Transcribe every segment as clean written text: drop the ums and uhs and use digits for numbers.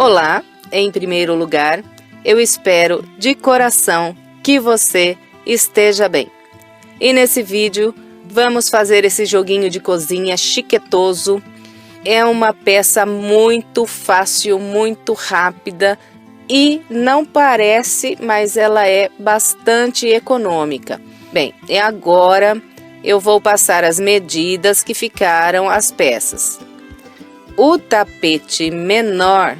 Olá, em primeiro lugar, eu espero de coração que você esteja bem. E nesse vídeo, vamos fazer esse joguinho de cozinha chiquetoso. É uma peça muito fácil, muito rápida e não parece, mas ela é bastante econômica. Bem, e agora eu vou passar as medidas que ficaram as peças. O tapete menor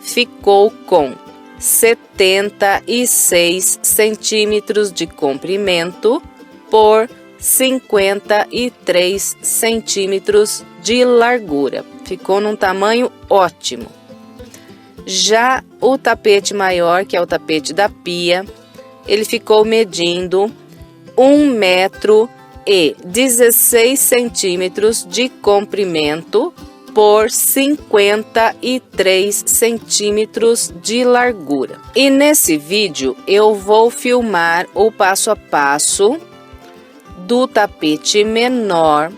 ficou com 76 centímetros de comprimento por 53 centímetros de largura. Ficou num tamanho ótimo. Já o tapete maior, que é o tapete da pia, ele ficou medindo 1,16 centímetros de comprimento por 53 centímetros de largura. E nesse vídeo eu vou filmar o passo a passo do tapete menor,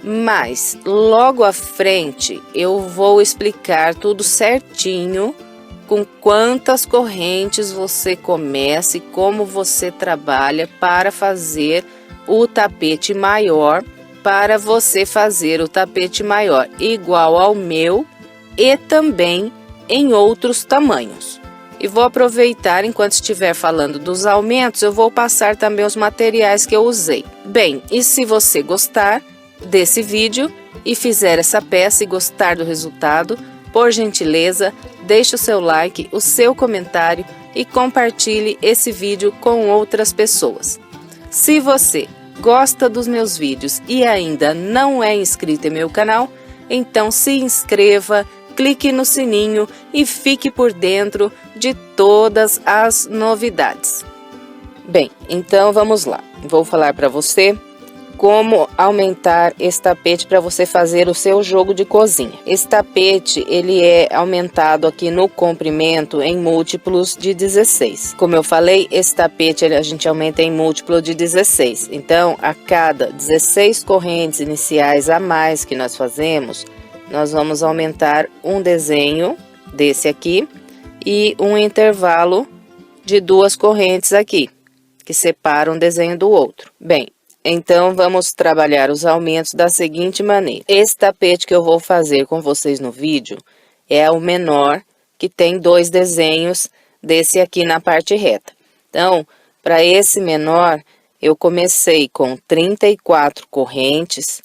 mas logo à frente eu vou explicar tudo certinho, com quantas correntes você começa e como você trabalha para fazer o tapete maior, para você fazer o tapete maior igual ao meu e também em outros tamanhos. E vou aproveitar, enquanto estiver falando dos aumentos, eu vou passar também os materiais que eu usei. Bem, e se você gostar desse vídeo e fizer essa peça e gostar do resultado, por gentileza, deixe o seu like, o seu comentário e compartilhe esse vídeo com outras pessoas. Se você gosta dos meus vídeos e ainda não é inscrito em meu canal, então se inscreva, clique no sininho e fique por dentro de todas as novidades. Bem, então vamos lá. Vou falar para você como aumentar esse tapete para você fazer o seu jogo de cozinha. Esse tapete, ele é aumentado aqui no comprimento em múltiplos de 16. Como eu falei, esse tapete a gente aumenta em múltiplo de 16. Então, a cada 16 correntes iniciais a mais que nós fazemos, nós vamos aumentar um desenho desse aqui e um intervalo de 2 correntes aqui, que separam um desenho do outro. Bem, então, vamos trabalhar os aumentos da seguinte maneira. Esse tapete que eu vou fazer com vocês no vídeo é o menor, que tem 2 desenhos desse aqui na parte reta. Então, para esse menor, eu comecei com 34 correntes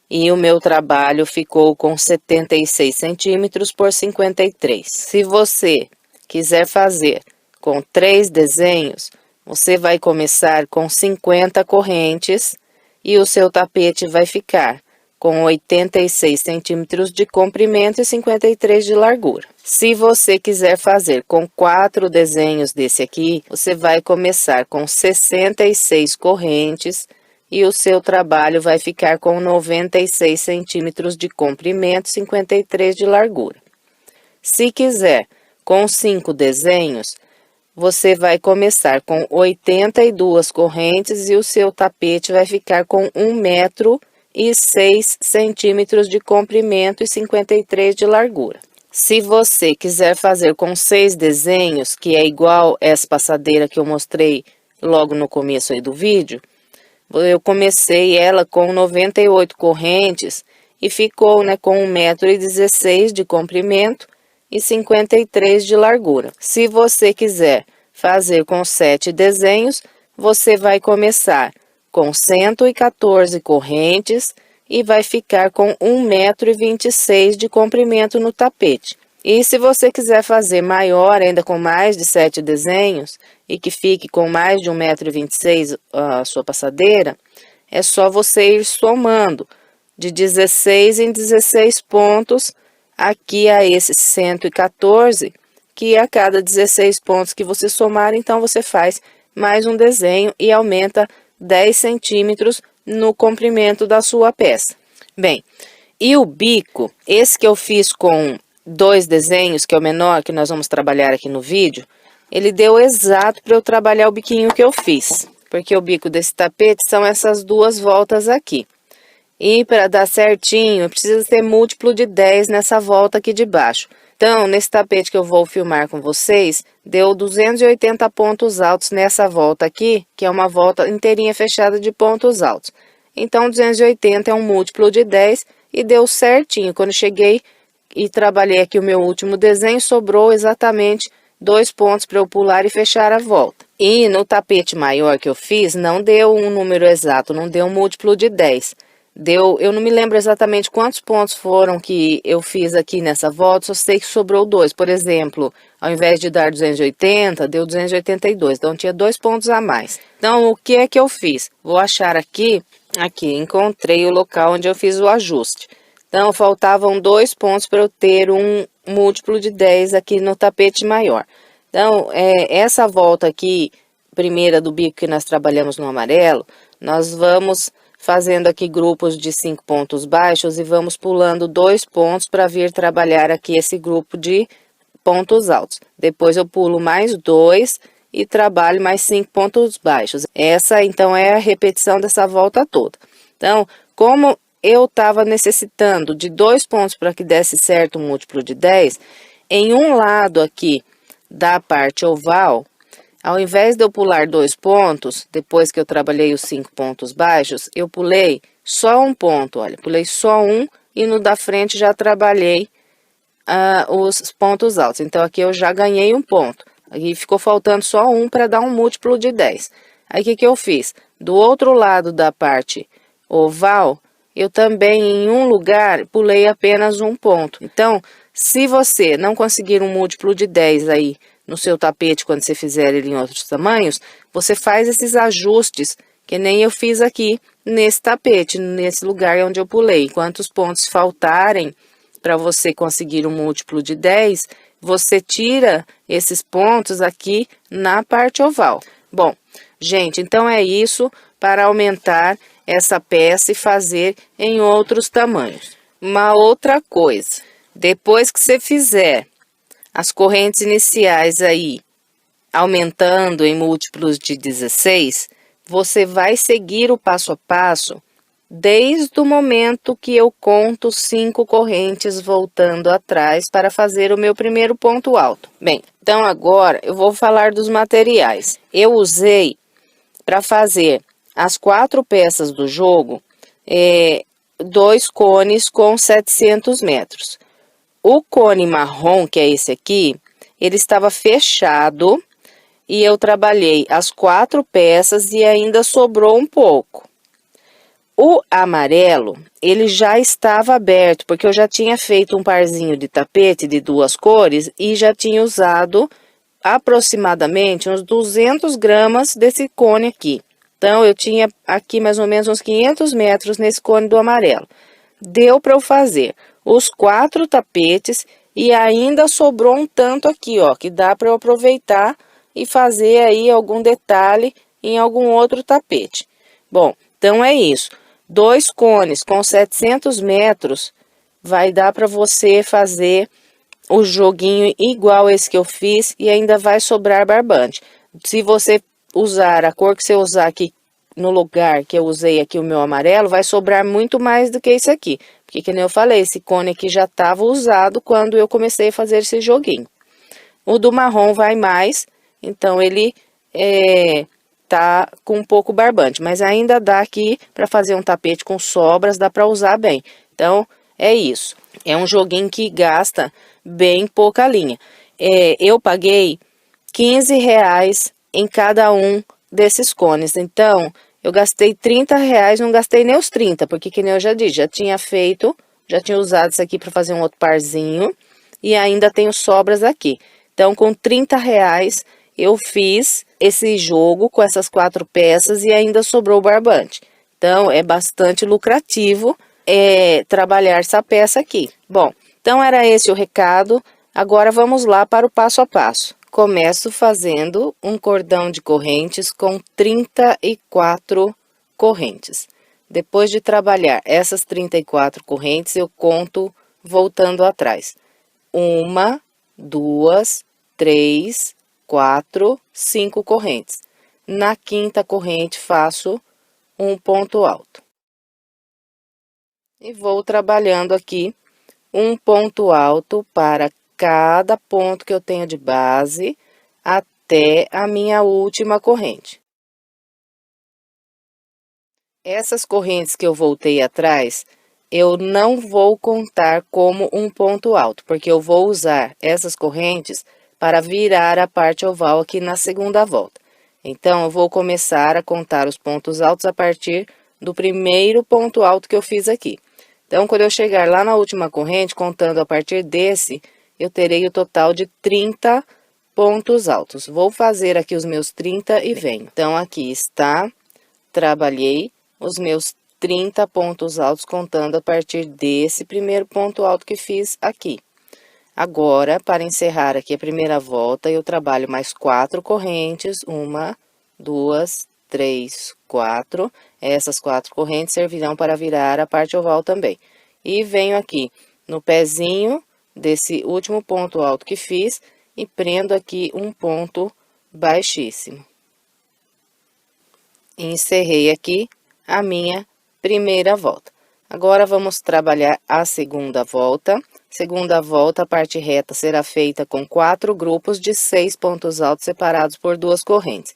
e o meu trabalho ficou com 76 centímetros por 53. Se você quiser fazer com 3 desenhos, você vai começar com 50 correntes e o seu tapete vai ficar com 86 centímetros de comprimento e 53 de largura. Se você quiser fazer com 4 desenhos desse aqui, você vai começar com 66 correntes e o seu trabalho vai ficar com 96 centímetros de comprimento e 53 de largura. Se quiser com 5 desenhos, você vai começar com 82 correntes e o seu tapete vai ficar com 1,06 centímetros de comprimento e 53 de largura. Se você quiser fazer com 6 desenhos, que é igual essa passadeira que eu mostrei logo no começo aí do vídeo, eu comecei ela com 98 correntes e ficou, né, com 1,16 de comprimento e 53 de largura. Se você quiser fazer com 7 desenhos, você vai começar com 114 correntes e vai ficar com 1,26 m de comprimento no tapete. E se você quiser fazer maior, ainda com mais de 7 desenhos, e que fique com mais de 1,26 m a sua passadeira, é só você ir somando de 16 em 16 pontos aqui a esses 114, que a cada 16 pontos que você somar, então você faz mais um desenho e aumenta 10 centímetros no comprimento da sua peça. Bem, e o bico, esse que eu fiz com 2 desenhos, que é o menor, que nós vamos trabalhar aqui no vídeo, ele deu exato para eu trabalhar o biquinho que eu fiz, porque o bico desse tapete são essas 2 voltas aqui. E para dar certinho, precisa ter múltiplo de 10 nessa volta aqui de baixo. Então, nesse tapete que eu vou filmar com vocês, deu 280 pontos altos nessa volta aqui, que é uma volta inteirinha fechada de pontos altos. Então, 280 é um múltiplo de 10 e deu certinho. Quando cheguei e trabalhei aqui o meu último desenho, sobrou exatamente 2 pontos para eu pular e fechar a volta. E no tapete maior que eu fiz, não deu um número exato, não deu um múltiplo de 10. Deu, eu não me lembro exatamente quantos pontos foram que eu fiz aqui nessa volta, só sei que sobrou 2. Por exemplo, ao invés de dar 280, deu 282, então tinha 2 pontos a mais. Então, o que é que eu fiz? Vou achar aqui, encontrei o local onde eu fiz o ajuste. Então, faltavam 2 pontos para eu ter um múltiplo de 10 aqui no tapete maior. Então, essa volta aqui, primeira do bico que nós trabalhamos no amarelo, nós vamos fazendo aqui grupos de 5 pontos baixos e vamos pulando 2 pontos para vir trabalhar aqui esse grupo de pontos altos. Depois eu pulo mais 2 e trabalho mais 5 pontos baixos. Essa, então, é a repetição dessa volta toda. Então, como eu estava necessitando de 2 pontos para que desse certo um múltiplo de 10, em um lado aqui da parte oval, ao invés de eu pular 2 pontos, depois que eu trabalhei os 5 pontos baixos, eu pulei só um ponto, olha, pulei só um e no da frente já trabalhei os pontos altos. Então, aqui eu já ganhei um ponto. Aqui ficou faltando só um para dar um múltiplo de 10. Aí, o que eu fiz? Do outro lado da parte oval, eu também, em um lugar, pulei apenas um ponto. Então, se você não conseguir um múltiplo de 10 aí no seu tapete, quando você fizer ele em outros tamanhos, você faz esses ajustes, que nem eu fiz aqui nesse tapete, nesse lugar onde eu pulei. Quantos pontos faltarem para você conseguir um múltiplo de 10, você tira esses pontos aqui na parte oval. Bom, gente, então é isso para aumentar essa peça e fazer em outros tamanhos. Uma outra coisa, depois que você fizer as correntes iniciais aí, aumentando em múltiplos de 16, você vai seguir o passo a passo desde o momento que eu conto 5 correntes voltando atrás para fazer o meu primeiro ponto alto. Bem, então agora eu vou falar dos materiais. Eu usei para fazer as 4 peças do jogo, 2 cones com 700 metros. O cone marrom, que é esse aqui, ele estava fechado e eu trabalhei as 4 peças e ainda sobrou um pouco. O amarelo, ele já estava aberto, porque eu já tinha feito um parzinho de tapete de 2 cores e já tinha usado aproximadamente uns 200 gramas desse cone aqui. Então, eu tinha aqui mais ou menos uns 500 metros nesse cone do amarelo. Deu para eu fazer os 4 tapetes e ainda sobrou um tanto aqui, ó, que dá para eu aproveitar e fazer aí algum detalhe em algum outro tapete. Bom, então é isso. 2 cones com 700 metros vai dar para você fazer o joguinho igual esse que eu fiz e ainda vai sobrar barbante. Se você usar a cor que você usar aqui no lugar que eu usei aqui o meu amarelo, vai sobrar muito mais do que esse aqui. Porque, que nem eu falei, esse cone aqui já estava usado quando eu comecei a fazer esse joguinho. O do marrom vai mais, então ele tá com um pouco barbante, mas ainda dá aqui para fazer um tapete com sobras, dá para usar bem. Então, é isso. É um joguinho que gasta bem pouca linha. Eu paguei R$15 em cada um desses cones. Então, eu gastei R$30, não gastei nem os 30, porque que nem eu já disse, já tinha usado isso aqui para fazer um outro parzinho e ainda tenho sobras aqui. Então, com R$30 eu fiz esse jogo com essas 4 peças e ainda sobrou barbante. Então, é bastante lucrativo trabalhar essa peça aqui. Bom, então era esse o recado. Agora vamos lá para o passo a passo. Começo fazendo um cordão de correntes com 34 correntes. Depois de trabalhar essas 34 correntes, eu conto voltando atrás. 1, 2, 3, 4, 5 correntes. Na 5ª corrente, faço um ponto alto. E vou trabalhando aqui um ponto alto para cada ponto que eu tenho de base até a minha última corrente. Essas correntes que eu voltei atrás, eu não vou contar como um ponto alto, porque eu vou usar essas correntes para virar a parte oval aqui na segunda volta. Então, eu vou começar a contar os pontos altos a partir do primeiro ponto alto que eu fiz aqui. Então, quando eu chegar lá na última corrente, contando a partir desse, eu terei o total de 30 pontos altos. Vou fazer aqui os meus 30 e venho. Então, aqui está, trabalhei os meus 30 pontos altos, contando a partir desse primeiro ponto alto que fiz aqui. Agora, para encerrar aqui a primeira volta, eu trabalho mais 4 correntes, 1, 2, 3, 4. Essas 4 correntes servirão para virar a parte oval também. E venho aqui no pezinho desse último ponto alto que fiz e prendo aqui um ponto baixíssimo. Encerrei aqui a minha primeira volta. Agora, vamos trabalhar a segunda volta. Segunda volta, a parte reta será feita com 4 grupos de 6 pontos altos separados por 2 correntes.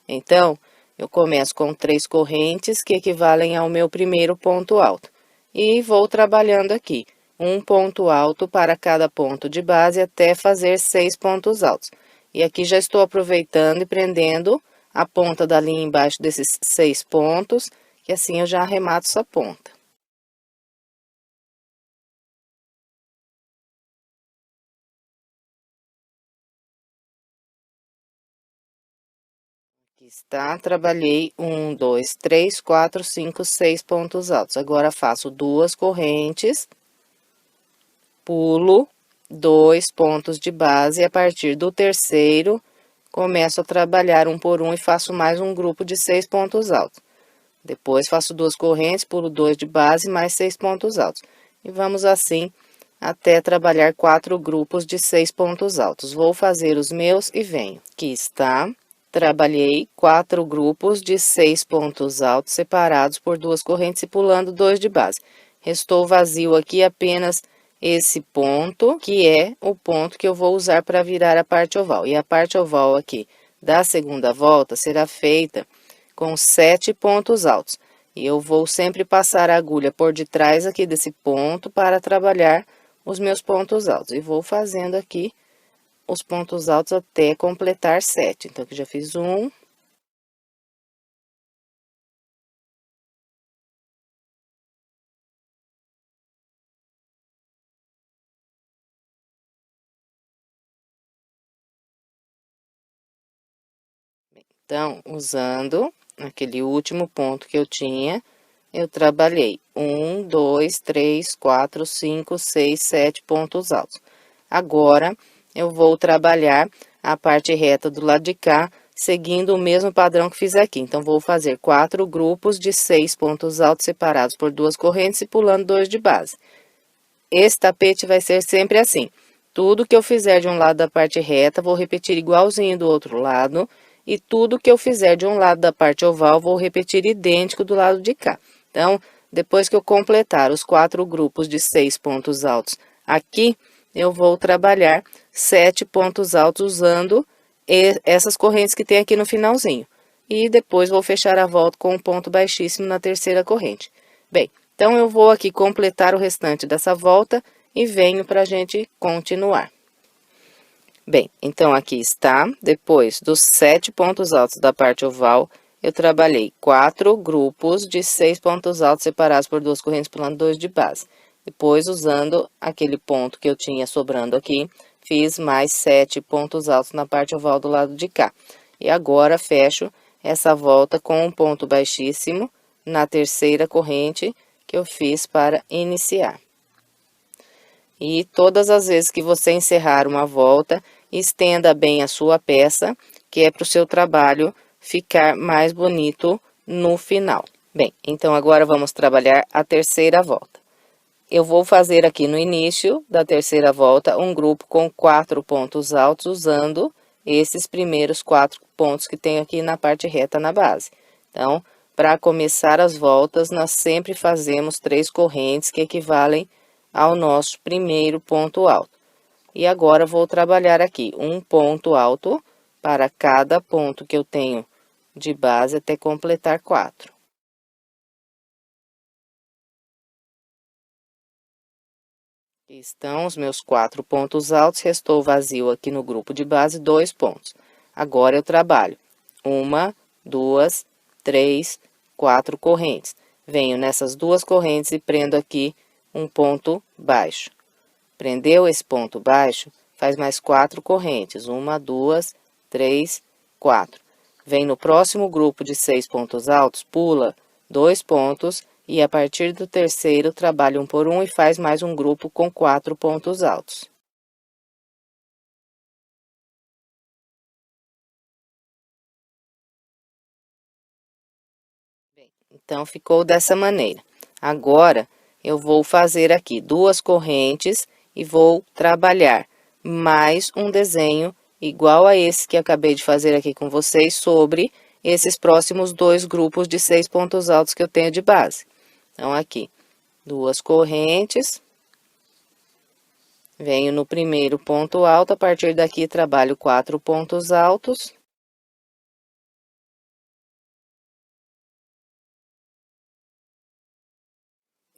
Então, eu começo com 3 correntes, que equivalem ao meu primeiro ponto alto. E vou trabalhando aqui, um ponto alto para cada ponto de base até fazer 6 pontos altos. E aqui já estou aproveitando e prendendo a ponta da linha embaixo desses 6 pontos, que assim eu já arremato essa ponta. Aqui está, trabalhei 1, 2, 3, 4, 5, 6 pontos altos. Agora, faço 2 correntes, pulo 2 pontos de base, e a partir do terceiro, começo a trabalhar um por um e faço mais um grupo de 6 pontos altos. Depois, faço 2 correntes, pulo 2 de base, mais 6 pontos altos. E vamos assim até trabalhar 4 grupos de 6 pontos altos. Vou fazer os meus e venho. Aqui está. Trabalhei 4 grupos de 6 pontos altos separados por 2 correntes e pulando 2 de base. Restou vazio aqui apenas esse ponto, que é o ponto que eu vou usar para virar a parte oval. E a parte oval aqui da segunda volta será feita com 7 pontos altos. E eu vou sempre passar a agulha por detrás aqui desse ponto para trabalhar os meus pontos altos. E vou fazendo aqui os pontos altos até completar 7. Então, aqui já fiz 1. Então, usando aquele último ponto que eu tinha, eu trabalhei 1, 2, 3, 4, 5, 6, 7 pontos altos. Agora, eu vou trabalhar a parte reta do lado de cá, seguindo o mesmo padrão que fiz aqui. Então, vou fazer 4 grupos de 6 pontos altos separados por 2 correntes e pulando 2 de base. Esse tapete vai ser sempre assim. Tudo que eu fizer de um lado da parte reta, vou repetir igualzinho do outro lado. E tudo que eu fizer de um lado da parte oval, vou repetir idêntico do lado de cá. Então, depois que eu completar os 4 grupos de 6 pontos altos aqui, eu vou trabalhar 7 pontos altos usando essas correntes que tem aqui no finalzinho. E depois vou fechar a volta com um ponto baixíssimo na terceira corrente. Bem, então eu vou aqui completar o restante dessa volta e venho para a gente continuar. Bem, então aqui está, depois dos 7 pontos altos da parte oval, eu trabalhei 4 grupos de 6 pontos altos separados por 2 correntes pulando 2 de base. Depois, usando aquele ponto que eu tinha sobrando aqui, fiz mais 7 pontos altos na parte oval do lado de cá. E agora, fecho essa volta com um ponto baixíssimo na terceira corrente que eu fiz para iniciar. E todas as vezes que você encerrar uma volta, estenda bem a sua peça, que é para o seu trabalho ficar mais bonito no final. Bem, então agora vamos trabalhar a terceira volta. Eu vou fazer aqui no início da terceira volta um grupo com 4 pontos altos, usando esses primeiros 4 pontos que tem aqui na parte reta na base. Então, para começar as voltas, nós sempre fazemos 3 correntes que equivalem ao nosso primeiro ponto alto. E agora, vou trabalhar aqui um ponto alto para cada ponto que eu tenho de base até completar 4. Aqui estão os meus 4 pontos altos, restou vazio aqui no grupo de base 2 pontos. Agora, eu trabalho 1, 2, 3, 4 correntes. Venho nessas 2 correntes e prendo aqui um ponto baixo. Prendeu esse ponto baixo, faz mais 4 correntes. 1, 2, 3, 4. Vem no próximo grupo de 6 pontos altos, pula 2 pontos e a partir do terceiro trabalha 1 por 1 e faz mais um grupo com 4 pontos altos. Bem, então, ficou dessa maneira. Agora, eu vou fazer aqui 2 correntes e vou trabalhar mais um desenho igual a esse que acabei de fazer aqui com vocês sobre esses próximos 2 grupos de 6 pontos altos que eu tenho de base. Então, aqui, 2 correntes, venho no primeiro ponto alto, a partir daqui trabalho 4 pontos altos.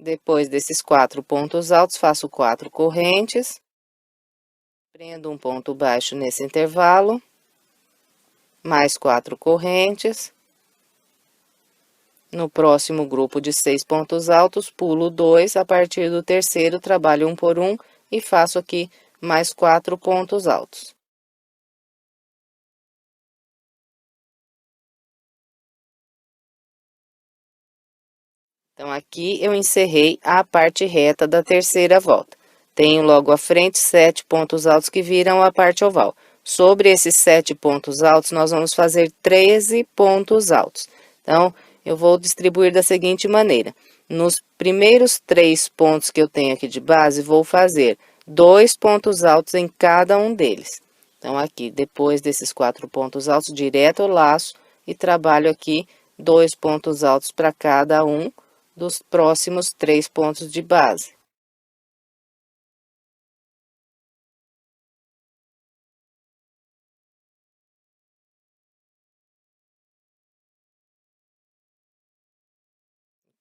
Depois desses 4 pontos altos, faço 4 correntes, prendo um ponto baixo nesse intervalo, mais 4 correntes. No próximo grupo de 6 pontos altos, pulo 2, a partir do terceiro, trabalho 1 por 1 e faço aqui mais 4 pontos altos. Então, aqui eu encerrei a parte reta da terceira volta. Tenho logo à frente 7 pontos altos que viram a parte oval. Sobre esses 7 pontos altos, nós vamos fazer 13 pontos altos. Então, eu vou distribuir da seguinte maneira. Nos primeiros 3 pontos que eu tenho aqui de base, vou fazer 2 pontos altos em cada um deles. Então, aqui, depois desses 4 pontos altos, direto ao laço e trabalho aqui 2 pontos altos para cada um dos próximos 3 pontos de base.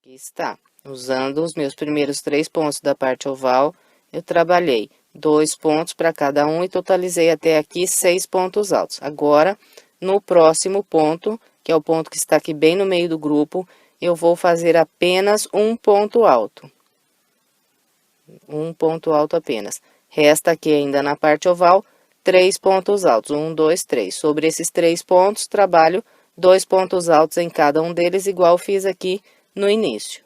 Aqui está. Usando os meus primeiros 3 pontos da parte oval, eu trabalhei 2 pontos para cada um e totalizei até aqui 6 pontos altos. Agora, no próximo ponto, que é o ponto que está aqui bem no meio do grupo, eu vou fazer apenas um ponto alto. Um ponto alto apenas. Resta aqui ainda na parte oval 3 pontos altos. 1, 2, 3. Sobre esses 3 pontos, trabalho 2 pontos altos em cada um deles, igual fiz aqui no início.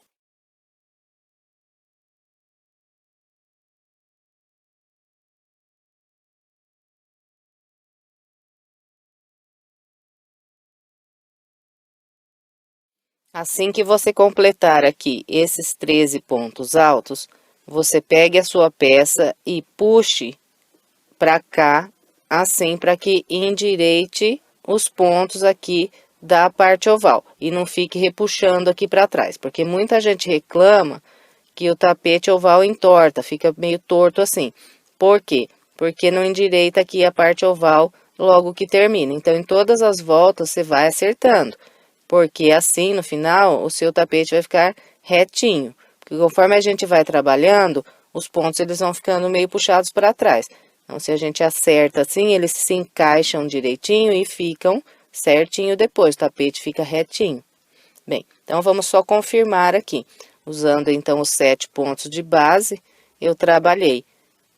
Assim que você completar aqui esses 13 pontos altos, você pegue a sua peça e puxe para cá, assim, para que endireite os pontos aqui da parte oval e não fique repuxando aqui para trás, porque muita gente reclama que o tapete oval entorta, fica meio torto assim. Por quê? Porque não endireita aqui a parte oval logo que termina. Então, em todas as voltas, você vai acertando, porque assim, no final, o seu tapete vai ficar retinho. Porque conforme a gente vai trabalhando, os pontos eles vão ficando meio puxados para trás. Então, se a gente acerta assim, eles se encaixam direitinho e ficam certinho depois, o tapete fica retinho. Bem, então, vamos só confirmar aqui. Usando, então, os 7 pontos de base, eu trabalhei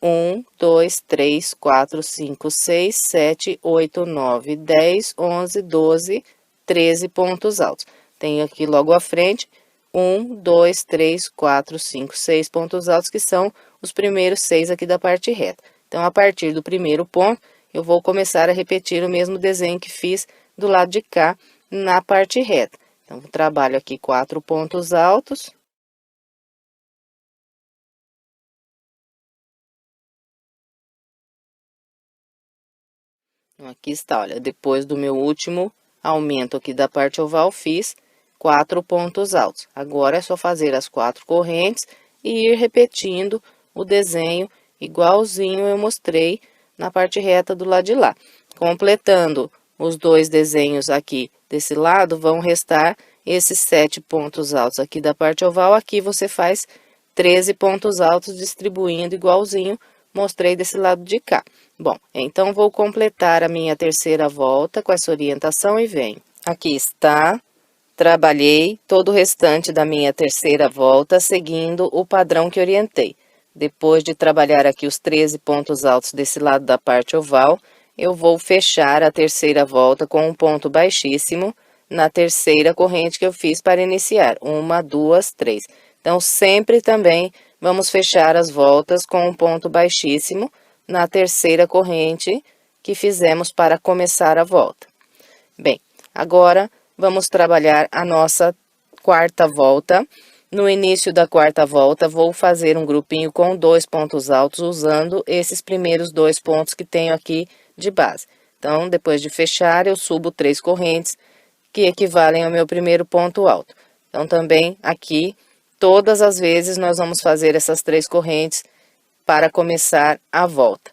1, 2, 3, 4, 5, 6, 7, 8, 9, 10, 11, 12, 13 pontos altos. Tenho aqui logo à frente 1, 2, 3, 4, 5, 6 pontos altos, que são os primeiros 6 aqui da parte reta. Então, a partir do primeiro ponto, eu vou começar a repetir o mesmo desenho que fiz do lado de cá, na parte reta. Então, trabalho aqui 4 pontos altos. Então, aqui está, olha, depois do meu último aumento aqui da parte oval, fiz 4 pontos altos. Agora, é só fazer as 4 correntes e ir repetindo o desenho igualzinho eu mostrei na parte reta do lado de lá. Completando os dois desenhos aqui desse lado, vão restar esses 7 pontos altos aqui da parte oval. Aqui você faz 13 pontos altos distribuindo igualzinho, mostrei desse lado de cá. Bom, então vou completar a minha terceira volta com essa orientação e venho. Aqui está, trabalhei todo o restante da minha terceira volta seguindo o padrão que orientei. Depois de trabalhar aqui os 13 pontos altos desse lado da parte oval, eu vou fechar a terceira volta com um ponto baixíssimo na terceira corrente que eu fiz para iniciar. 1, 2, 3. Então, sempre também vamos fechar as voltas com um ponto baixíssimo na terceira corrente que fizemos para começar a volta. Bem, agora vamos trabalhar a nossa quarta volta. No início da quarta volta, vou fazer um grupinho com 2 pontos altos, usando esses primeiros 2 pontos que tenho aqui de base. Então, depois de fechar, eu subo 3 correntes, que equivalem ao meu primeiro ponto alto. Então, também aqui, todas as vezes, nós vamos fazer essas 3 correntes para começar a volta.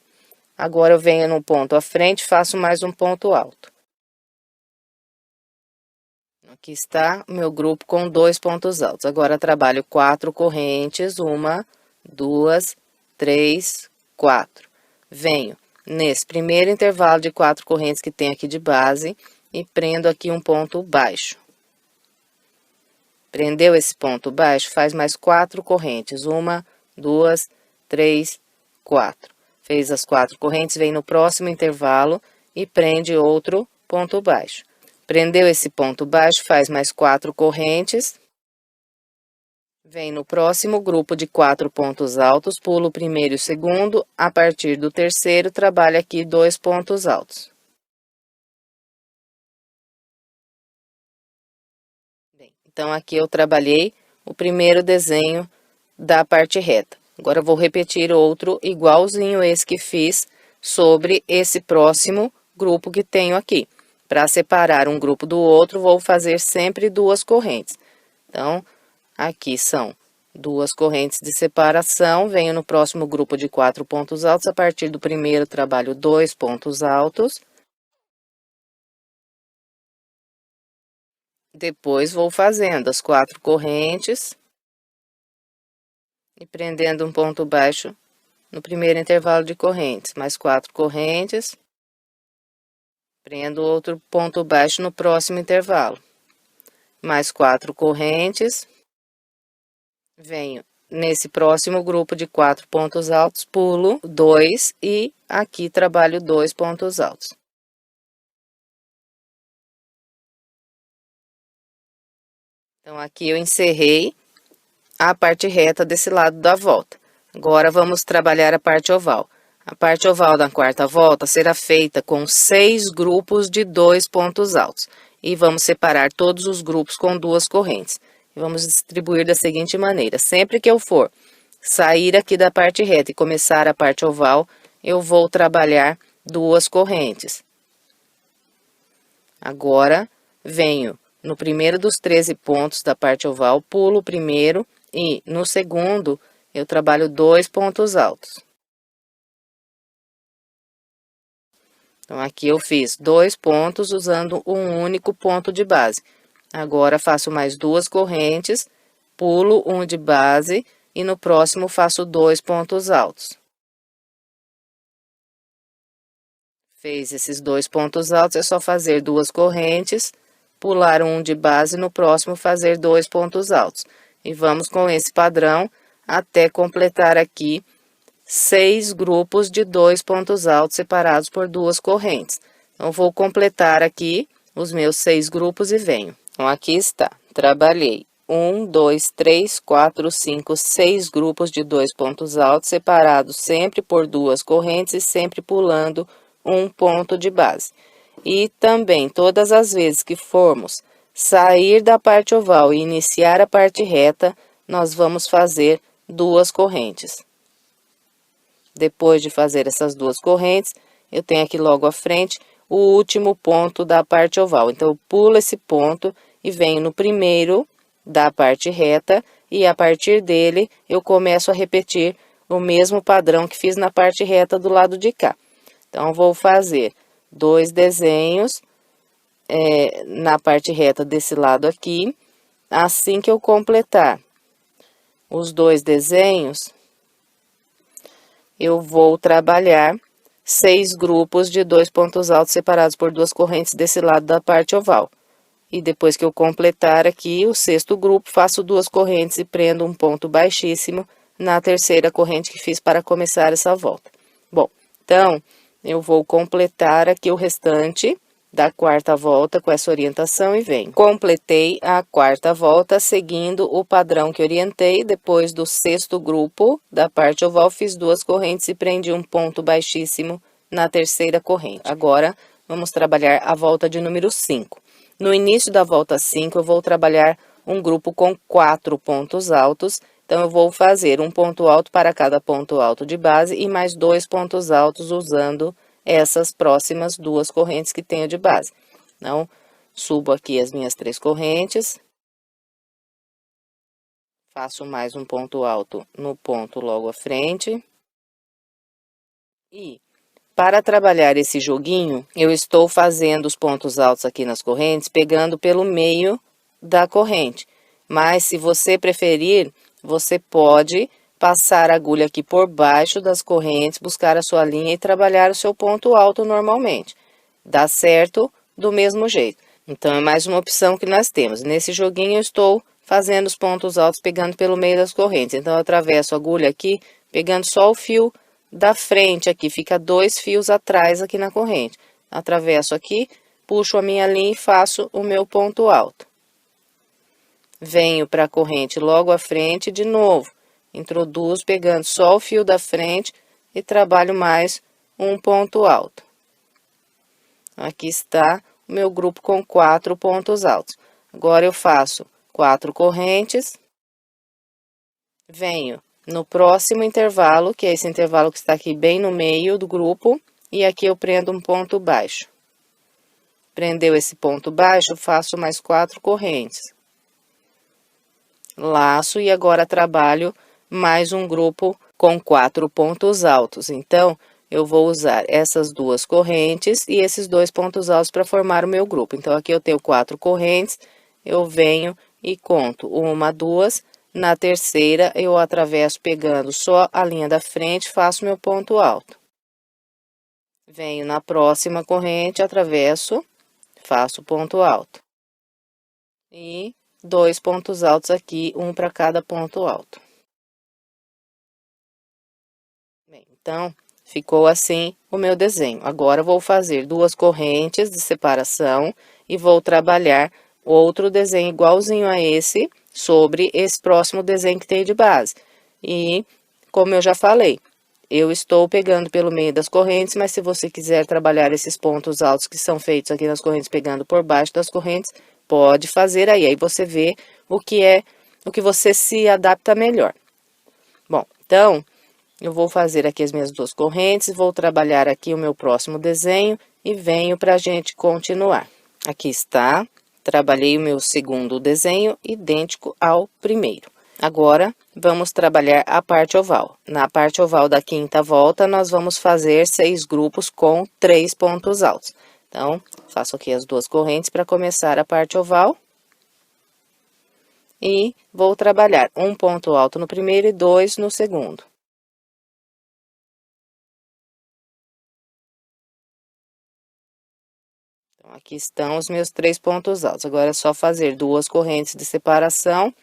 Agora, eu venho no ponto à frente, faço mais um ponto alto. Aqui está o meu grupo com 2 pontos altos. Agora, trabalho 4 correntes, 1, 2, 3, 4. Venho nesse primeiro intervalo de 4 correntes que tem aqui de base e prendo aqui um ponto baixo. Prendeu esse ponto baixo, faz mais 4 correntes, 1, 2, 3, 4. Fez as 4 correntes, vem no próximo intervalo e prende outro ponto baixo. Prendeu esse ponto baixo, faz mais 4 correntes, vem no próximo grupo de 4 pontos altos, pula o primeiro e o segundo, a partir do terceiro, trabalha aqui 2 pontos altos. Bem, então, aqui eu trabalhei o primeiro desenho da parte reta. Agora, eu vou repetir outro igualzinho esse que fiz sobre esse próximo grupo que tenho aqui. Para separar um grupo do outro, vou fazer sempre 2 correntes. Então, aqui são 2 correntes de separação, venho no próximo grupo de 4 pontos altos, a partir do primeiro trabalho 2 pontos altos. Depois, vou fazendo as 4 correntes e prendendo um ponto baixo no primeiro intervalo de correntes, mais 4 correntes. Prendo outro ponto baixo no próximo intervalo. Mais 4 correntes. Venho nesse próximo grupo de 4 pontos altos, pulo 2 e aqui trabalho 2 pontos altos. Então, aqui eu encerrei a parte reta desse lado da volta. Agora, vamos trabalhar a parte oval. A parte oval da quarta volta será feita com 6 grupos de 2 pontos altos. E vamos separar todos os grupos com 2 correntes. E vamos distribuir da seguinte maneira. Sempre que eu for sair aqui da parte reta e começar a parte oval, eu vou trabalhar 2 correntes. Agora, venho no primeiro dos 13 pontos da parte oval, pulo o primeiro e no segundo eu trabalho 2 pontos altos. Então, aqui eu fiz 2 pontos usando um único ponto de base. Agora, faço mais 2 correntes, pulo um de base e no próximo faço 2 pontos altos. Fez esses 2 pontos altos, é só fazer 2 correntes, pular um de base e no próximo fazer 2 pontos altos. E vamos com esse padrão até completar aqui 6 grupos de 2 pontos altos separados por 2 correntes. Então, vou completar aqui os meus 6 grupos e venho. Então, aqui está. Trabalhei 1, 2, 3, 4, 5, 6 grupos de 2 pontos altos separados sempre por 2 correntes e sempre pulando um ponto de base. E também, todas as vezes que formos sair da parte oval e iniciar a parte reta, nós vamos fazer 2 correntes. Depois de fazer essas 2 correntes, eu tenho aqui logo à frente o último ponto da parte oval. Então, eu pulo esse ponto e venho no primeiro da parte reta e a partir dele eu começo a repetir o mesmo padrão que fiz na parte reta do lado de cá. Então, vou fazer 2 desenhos na parte reta desse lado aqui. Assim que eu completar os 2 desenhos, eu vou trabalhar 6 grupos de 2 pontos altos separados por 2 correntes desse lado da parte oval. E depois que eu completar aqui o 6º grupo, faço 2 correntes e prendo um ponto baixíssimo na terceira corrente que fiz para começar essa volta. Bom, então, eu vou completar aqui o restante da 4ª volta com essa orientação e venho. Completei a 4ª volta seguindo o padrão que orientei. Depois do 6º grupo da parte oval, fiz 2 correntes e prendi um ponto baixíssimo na terceira corrente. Agora, vamos trabalhar a volta de número 5. No início da volta 5, eu vou trabalhar um grupo com 4 pontos altos. Então, eu vou fazer um ponto alto para cada ponto alto de base e mais 2 pontos altos usando essas próximas 2 correntes que tenho de base. Então, subo aqui as minhas 3 correntes. Faço mais um ponto alto no ponto logo à frente. E, para trabalhar esse joguinho, eu estou fazendo os pontos altos aqui nas correntes, pegando pelo meio da corrente. Mas, se você preferir, você pode passar a agulha aqui por baixo das correntes, buscar a sua linha e trabalhar o seu ponto alto normalmente. Dá certo do mesmo jeito. Então, é mais uma opção que nós temos. Nesse joguinho, eu estou fazendo os pontos altos pegando pelo meio das correntes. Então, eu atravesso a agulha aqui, pegando só o fio da frente aqui. Fica 2 fios atrás aqui na corrente. Atravesso aqui, puxo a minha linha e faço o meu ponto alto. Venho para a corrente logo à frente de novo. Introduzo pegando só o fio da frente e trabalho mais um ponto alto. Aqui está o meu grupo com 4 pontos altos. Agora, eu faço 4 correntes. Venho no próximo intervalo, que é esse intervalo que está aqui bem no meio do grupo. E aqui eu prendo um ponto baixo. Prendeu esse ponto baixo, faço mais 4 correntes. Laço e agora trabalho mais um grupo com 4 pontos altos. Então, eu vou usar essas 2 correntes e esses 2 pontos altos para formar o meu grupo. Então, aqui eu tenho 4 correntes, eu venho e conto 1, 2, na terceira eu atravesso pegando só a linha da frente, faço meu ponto alto. Venho na próxima corrente, atravesso, faço ponto alto. E 2 pontos altos aqui, um para cada ponto alto. Bem, então, ficou assim o meu desenho. Agora, eu vou fazer 2 correntes de separação e vou trabalhar outro desenho igualzinho a esse, sobre esse próximo desenho que tem de base. E, como eu já falei, eu estou pegando pelo meio das correntes, mas se você quiser trabalhar esses pontos altos que são feitos aqui nas correntes, pegando por baixo das correntes, pode fazer aí. Aí você vê o que você se adapta melhor. Bom, então, eu vou fazer aqui as minhas 2 correntes, vou trabalhar aqui o meu próximo desenho e venho para a gente continuar. Aqui está, trabalhei o meu segundo desenho, idêntico ao primeiro. Agora, vamos trabalhar a parte oval. Na parte oval da 5ª volta, nós vamos fazer 6 grupos com 3 pontos altos. Então, faço aqui as 2 correntes para começar a parte oval. E vou trabalhar um ponto alto no primeiro e 2 no segundo. Então, aqui estão os meus 3 pontos altos. Agora, é só fazer 2 correntes de separação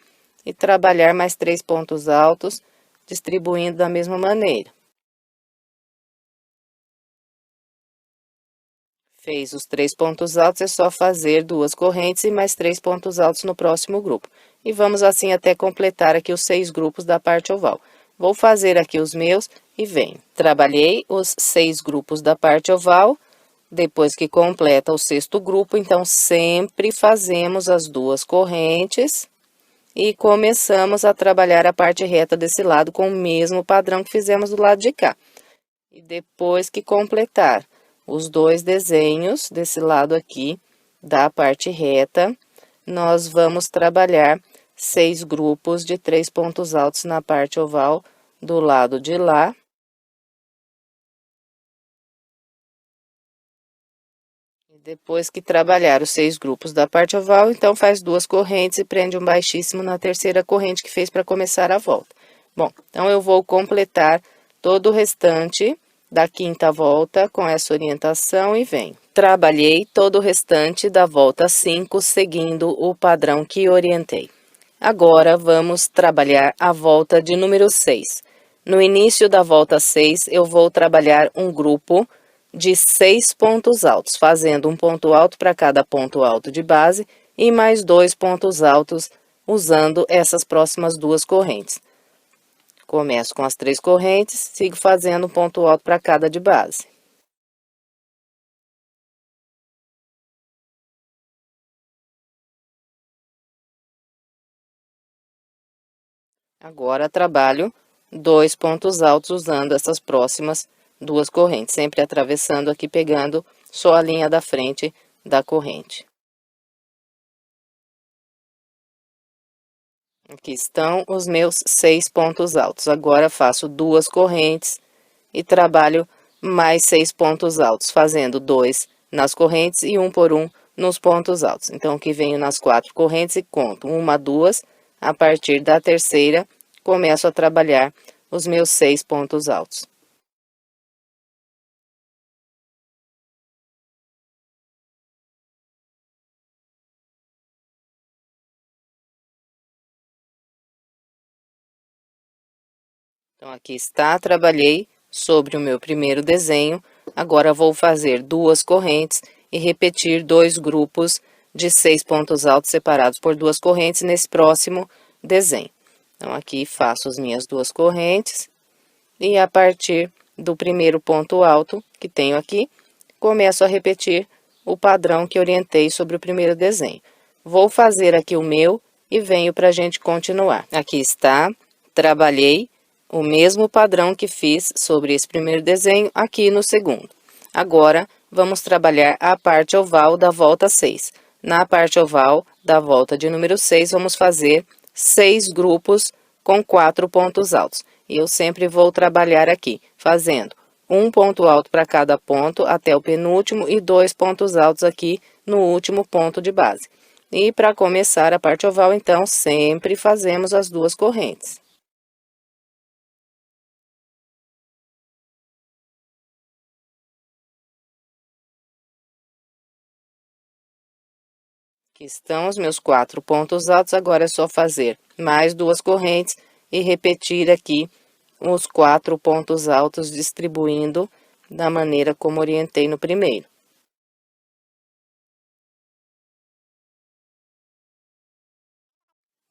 e trabalhar mais 3 pontos altos, distribuindo da mesma maneira. Fez os 3 pontos altos, é só fazer 2 correntes e mais 3 pontos altos no próximo grupo. E vamos assim até completar aqui os 6 grupos da parte oval. Vou fazer aqui os meus e venho. Trabalhei os 6 grupos da parte oval. Depois que completa o 6º grupo, então, sempre fazemos as 2 correntes e começamos a trabalhar a parte reta desse lado com o mesmo padrão que fizemos do lado de cá. E depois que completar os 2 desenhos desse lado aqui da parte reta, nós vamos trabalhar 6 grupos de 3 pontos altos na parte oval do lado de lá. Depois que trabalhar os 6 grupos da parte oval, então faz 2 correntes e prende um baixíssimo na terceira corrente que fez para começar a volta. Bom, então eu vou completar todo o restante da quinta volta com essa orientação e venho. Trabalhei todo o restante da volta 5 seguindo o padrão que orientei. Agora vamos trabalhar a volta de número 6. No início da volta 6, eu vou trabalhar um grupo de 6 pontos altos, fazendo um ponto alto para cada ponto alto de base e mais 2 pontos altos usando essas próximas 2 correntes. Começo com as 3 correntes, sigo fazendo um ponto alto para cada de base. Agora trabalho 2 pontos altos usando essas próximas 2 correntes, sempre atravessando aqui, pegando só a linha da frente da corrente. Aqui estão os meus 6 pontos altos. Agora faço 2 correntes e trabalho mais 6 pontos altos, fazendo 2 nas correntes e 1 por 1 nos pontos altos. Então, aqui venho nas 4 correntes e conto 1, 2, a partir da terceira, começo a trabalhar os meus 6 pontos altos. Então, aqui está, trabalhei sobre o meu primeiro desenho. Agora, vou fazer 2 correntes e repetir 2 grupos de 6 pontos altos separados por 2 correntes nesse próximo desenho. Então, aqui faço as minhas 2 correntes e a partir do primeiro ponto alto que tenho aqui, começo a repetir o padrão que orientei sobre o primeiro desenho. Vou fazer aqui o meu e venho para a gente continuar. Aqui está, trabalhei o mesmo padrão que fiz sobre esse primeiro desenho aqui no segundo. Agora, vamos trabalhar a parte oval da volta 6. Na parte oval da volta de número 6, vamos fazer 6 grupos com 4 pontos altos. E eu sempre vou trabalhar aqui, fazendo um ponto alto para cada ponto até o penúltimo e 2 pontos altos aqui no último ponto de base. E para começar a parte oval, então, sempre fazemos as 2 correntes. Aqui estão os meus 4 pontos altos, agora é só fazer mais 2 correntes e repetir aqui os 4 pontos altos, distribuindo da maneira como orientei no primeiro.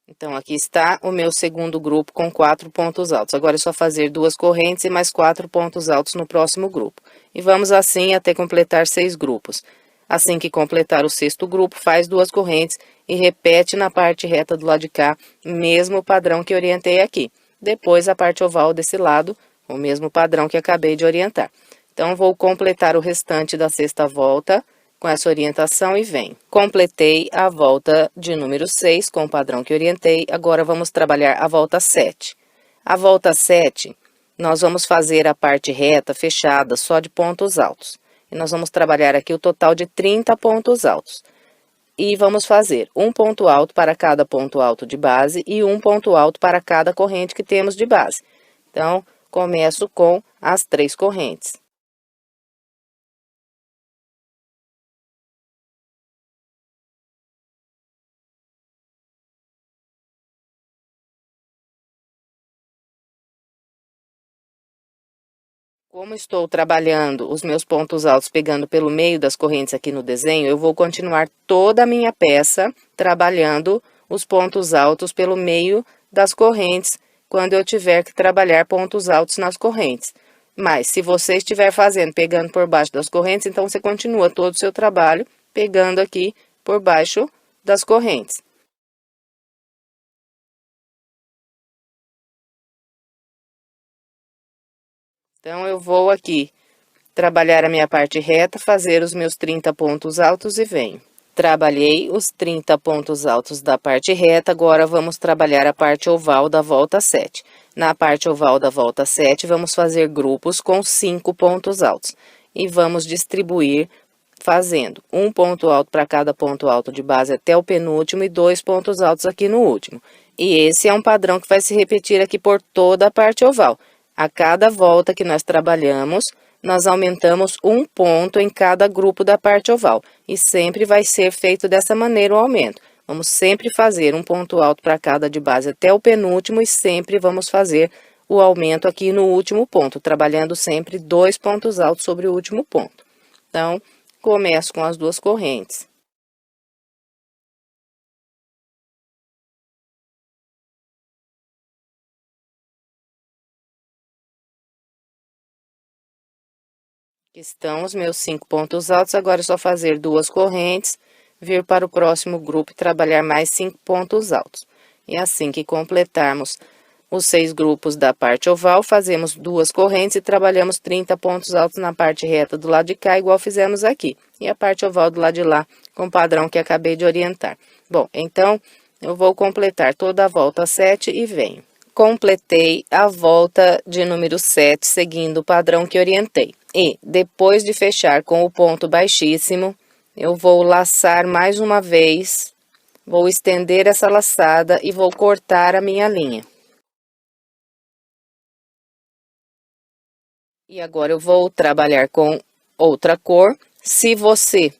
Então, aqui está o meu segundo grupo com 4 pontos altos. Agora é só fazer 2 correntes e mais 4 pontos altos no próximo grupo. E vamos assim até completar 6 grupos. Assim que completar o 6º grupo, faz 2 correntes e repete na parte reta do lado de cá, mesmo padrão que orientei aqui. Depois, a parte oval desse lado, o mesmo padrão que acabei de orientar. Então, vou completar o restante da 6ª volta com essa orientação e venho. Completei a volta de número 6 com o padrão que orientei. Agora, vamos trabalhar a volta 7. A volta 7, nós vamos fazer a parte reta fechada só de pontos altos. E nós vamos trabalhar aqui o total de 30 pontos altos. E vamos fazer um ponto alto para cada ponto alto de base e um ponto alto para cada corrente que temos de base. Então, começo com as 3 correntes. Como estou trabalhando os meus pontos altos pegando pelo meio das correntes aqui no desenho, eu vou continuar toda a minha peça trabalhando os pontos altos pelo meio das correntes, quando eu tiver que trabalhar pontos altos nas correntes. Mas, se você estiver fazendo, pegando por baixo das correntes, então você continua todo o seu trabalho pegando aqui por baixo das correntes. Então, eu vou aqui trabalhar a minha parte reta, fazer os meus 30 pontos altos e venho. Trabalhei os 30 pontos altos da parte reta, agora vamos trabalhar a parte oval da volta 7. Na parte oval da volta 7, vamos fazer grupos com 5 pontos altos. E vamos distribuir fazendo um ponto alto para cada ponto alto de base até o penúltimo e 2 pontos altos aqui no último. E esse é um padrão que vai se repetir aqui por toda a parte oval. A cada volta que nós trabalhamos, nós aumentamos um ponto em cada grupo da parte oval. E sempre vai ser feito dessa maneira o aumento. Vamos sempre fazer um ponto alto para cada de base até o penúltimo e sempre vamos fazer o aumento aqui no último ponto, trabalhando sempre 2 pontos altos sobre o último ponto. Então, começo com as 2 correntes. Aqui estão os meus 5 pontos altos, agora é só fazer 2 correntes, vir para o próximo grupo e trabalhar mais 5 pontos altos. E assim que completarmos os 6 grupos da parte oval, fazemos 2 correntes e trabalhamos 30 pontos altos na parte reta do lado de cá, igual fizemos aqui. E a parte oval do lado de lá, com o padrão que acabei de orientar. Bom, então, eu vou completar toda a volta 7 e venho. Completei a volta de número 7, seguindo o padrão que orientei. E, depois de fechar com o ponto baixíssimo, eu vou laçar mais uma vez, vou estender essa laçada e vou cortar a minha linha. E agora eu vou trabalhar com outra cor. Se você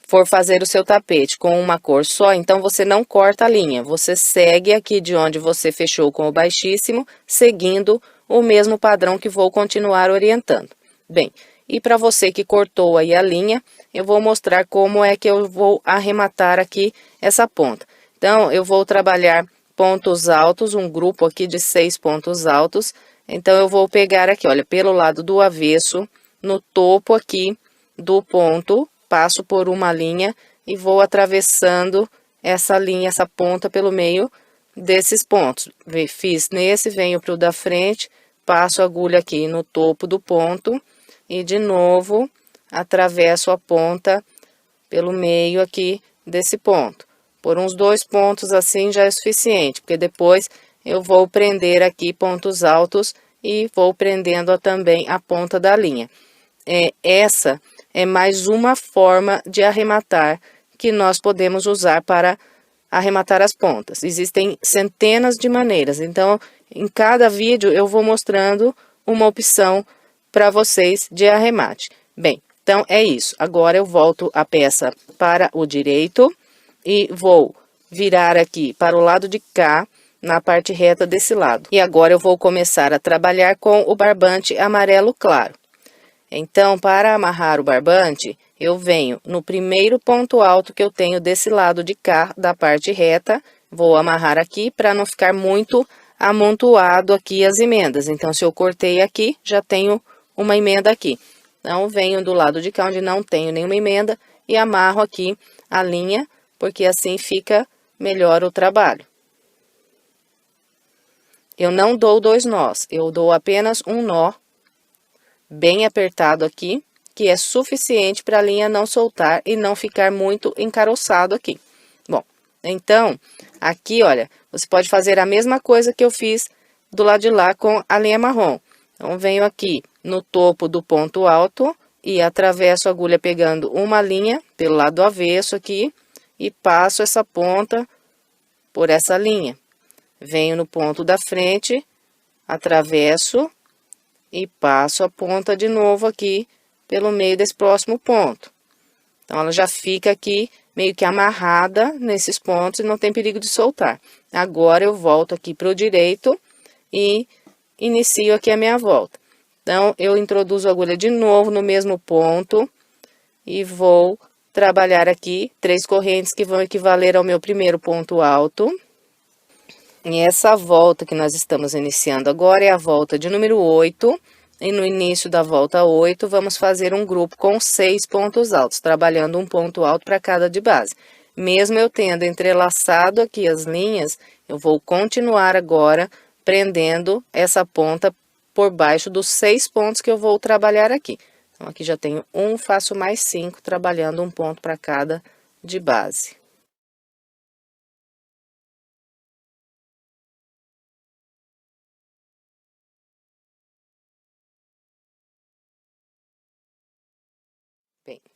for fazer o seu tapete com uma cor só, então você não corta a linha. Você segue aqui de onde você fechou com o baixíssimo, seguindo o mesmo padrão que vou continuar orientando. Bem, e para você que cortou aí a linha, eu vou mostrar como é que eu vou arrematar aqui essa ponta. Então, eu vou trabalhar pontos altos, um grupo aqui de 6 pontos altos. Então, eu vou pegar aqui, olha, pelo lado do avesso, no topo aqui do ponto, passo por uma linha e vou atravessando essa linha, essa ponta pelo meio desses pontos. Fiz nesse, venho para o da frente, passo a agulha aqui no topo do ponto e de novo atravesso a ponta pelo meio aqui desse ponto. Por uns 2 pontos assim já é suficiente, porque depois eu vou prender aqui pontos altos e vou prendendo também a ponta da linha. Essa é mais uma forma de arrematar que nós podemos usar para arrematar as pontas. Existem centenas de maneiras, então em cada vídeo eu vou mostrando uma opção para vocês de arremate. Bem, então é isso. Agora eu volto a peça para o direito e vou virar aqui para o lado de cá, na parte reta desse lado. E agora eu vou começar a trabalhar com o barbante amarelo claro. Então, para amarrar o barbante, eu venho no primeiro ponto alto que eu tenho desse lado de cá, da parte reta, vou amarrar aqui para não ficar muito amontoado aqui as emendas. Então, se eu cortei aqui, já tenho uma emenda aqui. Então, venho do lado de cá, onde não tenho nenhuma emenda, e amarro aqui a linha, porque assim fica melhor o trabalho. Eu não dou 2 nós, eu dou apenas um nó, bem apertado aqui, que é suficiente para a linha não soltar e não ficar muito encaroçado aqui. Bom, então, aqui, olha, você pode fazer a mesma coisa que eu fiz do lado de lá com a linha marrom. Então, venho aqui no topo do ponto alto e atravesso a agulha pegando uma linha pelo lado avesso aqui e passo essa ponta por essa linha. Venho no ponto da frente, atravesso e passo a ponta de novo aqui pelo meio desse próximo ponto. Então, ela já fica aqui meio que amarrada nesses pontos e não tem perigo de soltar. Agora, eu volto aqui para o direito e inicio aqui a minha volta. Então, eu introduzo a agulha de novo no mesmo ponto e vou trabalhar aqui 3 correntes que vão equivaler ao meu primeiro ponto alto. E essa volta que nós estamos iniciando agora é a volta de número 8. E no início da volta 8, vamos fazer um grupo com 6 pontos altos, trabalhando um ponto alto para cada de base. Mesmo eu tendo entrelaçado aqui as linhas, eu vou continuar agora prendendo essa ponta por baixo dos 6 pontos que eu vou trabalhar aqui. Então, aqui já tenho 1, faço mais 5, trabalhando um ponto para cada de base.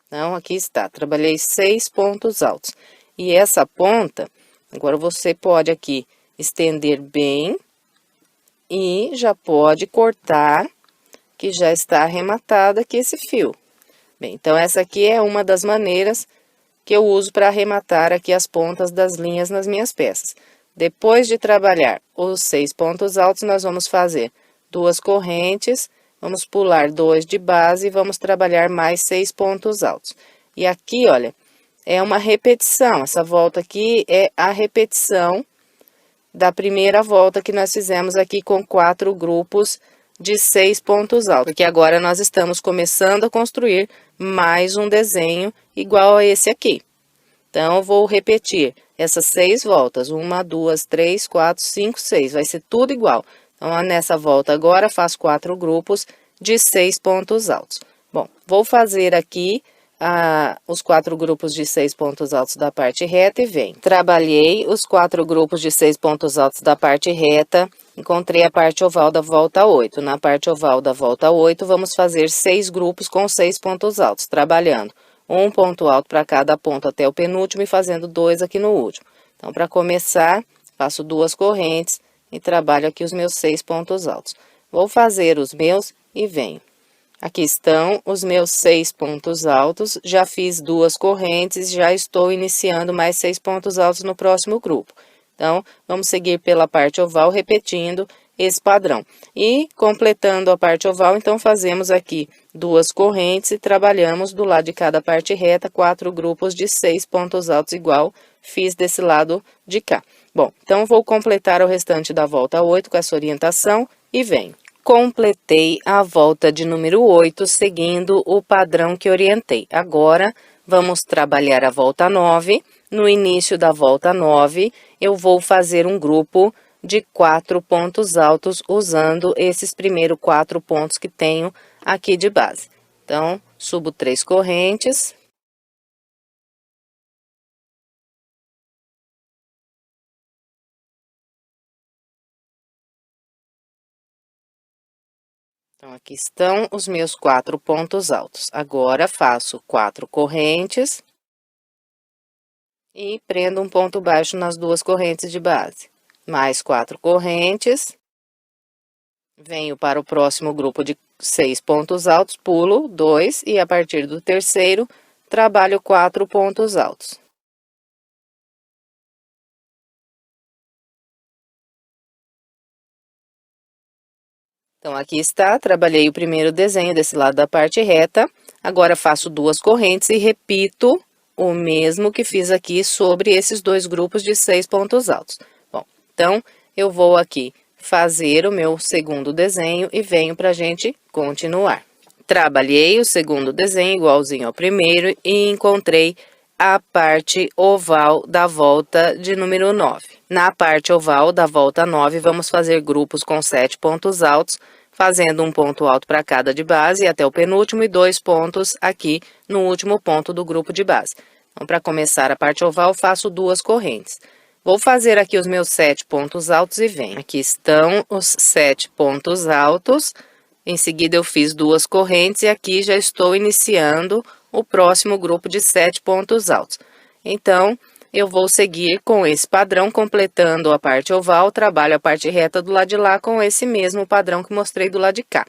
Então, aqui está, trabalhei 6 pontos altos. E essa ponta, agora você pode aqui estender bem e já pode cortar, que já está arrematado aqui esse fio. Bem, então essa aqui é uma das maneiras que eu uso para arrematar aqui as pontas das linhas nas minhas peças. Depois de trabalhar os 6 pontos altos, nós vamos fazer 2 correntes, vamos pular 2 de base e vamos trabalhar mais 6 pontos altos. E aqui, olha, é uma repetição, essa volta aqui é a repetição da primeira volta que nós fizemos aqui com 4 grupos de 6 pontos altos, porque agora nós estamos começando a construir mais um desenho igual a esse aqui. Então, eu vou repetir essas 6 voltas, 1, 2, 3, 4, 5, 6, vai ser tudo igual. Então, nessa volta agora, faço 4 grupos de 6 pontos altos. Bom, vou fazer aqui os 4 grupos de 6 pontos altos da parte reta e venho. Trabalhei os 4 grupos de 6 pontos altos da parte reta, encontrei a parte oval da volta 8. Na parte oval da volta 8, vamos fazer 6 grupos com 6 pontos altos, trabalhando um ponto alto para cada ponto até o penúltimo e fazendo 2 aqui no último. Então, para começar, faço 2 correntes e trabalho aqui os meus 6 pontos altos. Vou fazer os meus e venho. Aqui estão os meus 6 pontos altos, já fiz 2 correntes, já estou iniciando mais 6 pontos altos no próximo grupo. Então, vamos seguir pela parte oval, repetindo esse padrão. E, completando a parte oval, então, fazemos aqui 2 correntes e trabalhamos do lado de cada parte reta, 4 grupos de 6 pontos altos igual fiz desse lado de cá. Bom, então, vou completar o restante da volta 8 com essa orientação e venho. Completei a volta de número 8, seguindo o padrão que orientei. Agora, vamos trabalhar a volta 9. No início da volta 9, eu vou fazer um grupo de 4 pontos altos, usando esses primeiros 4 pontos que tenho aqui de base. Então, subo 3 correntes. Então, aqui estão os meus 4 pontos altos. Agora, faço 4 correntes e prendo um ponto baixo nas 2 correntes de base. Mais 4 correntes. Venho para o próximo grupo de 6 pontos altos, pulo 2 e a partir do terceiro, trabalho 4 pontos altos. Então, aqui está, trabalhei o primeiro desenho desse lado da parte reta, agora faço 2 correntes e repito o mesmo que fiz aqui sobre esses 2 grupos de 6 pontos altos. Bom, então, eu vou aqui fazer o meu segundo desenho e venho pra gente continuar. Trabalhei o segundo desenho igualzinho ao primeiro e encontrei a parte oval da volta de número 9. Na parte oval da volta 9, vamos fazer grupos com 7 pontos altos, fazendo um ponto alto para cada de base até o penúltimo e 2 pontos aqui no último ponto do grupo de base. Então, para começar a parte oval, faço 2 correntes. Vou fazer aqui os meus 7 pontos altos e venho. Aqui estão os 7 pontos altos. Em seguida, eu fiz 2 correntes e aqui já estou iniciando o próximo grupo de 7 pontos altos. Então, eu vou seguir com esse padrão, completando a parte oval, trabalho a parte reta do lado de lá com esse mesmo padrão que mostrei do lado de cá.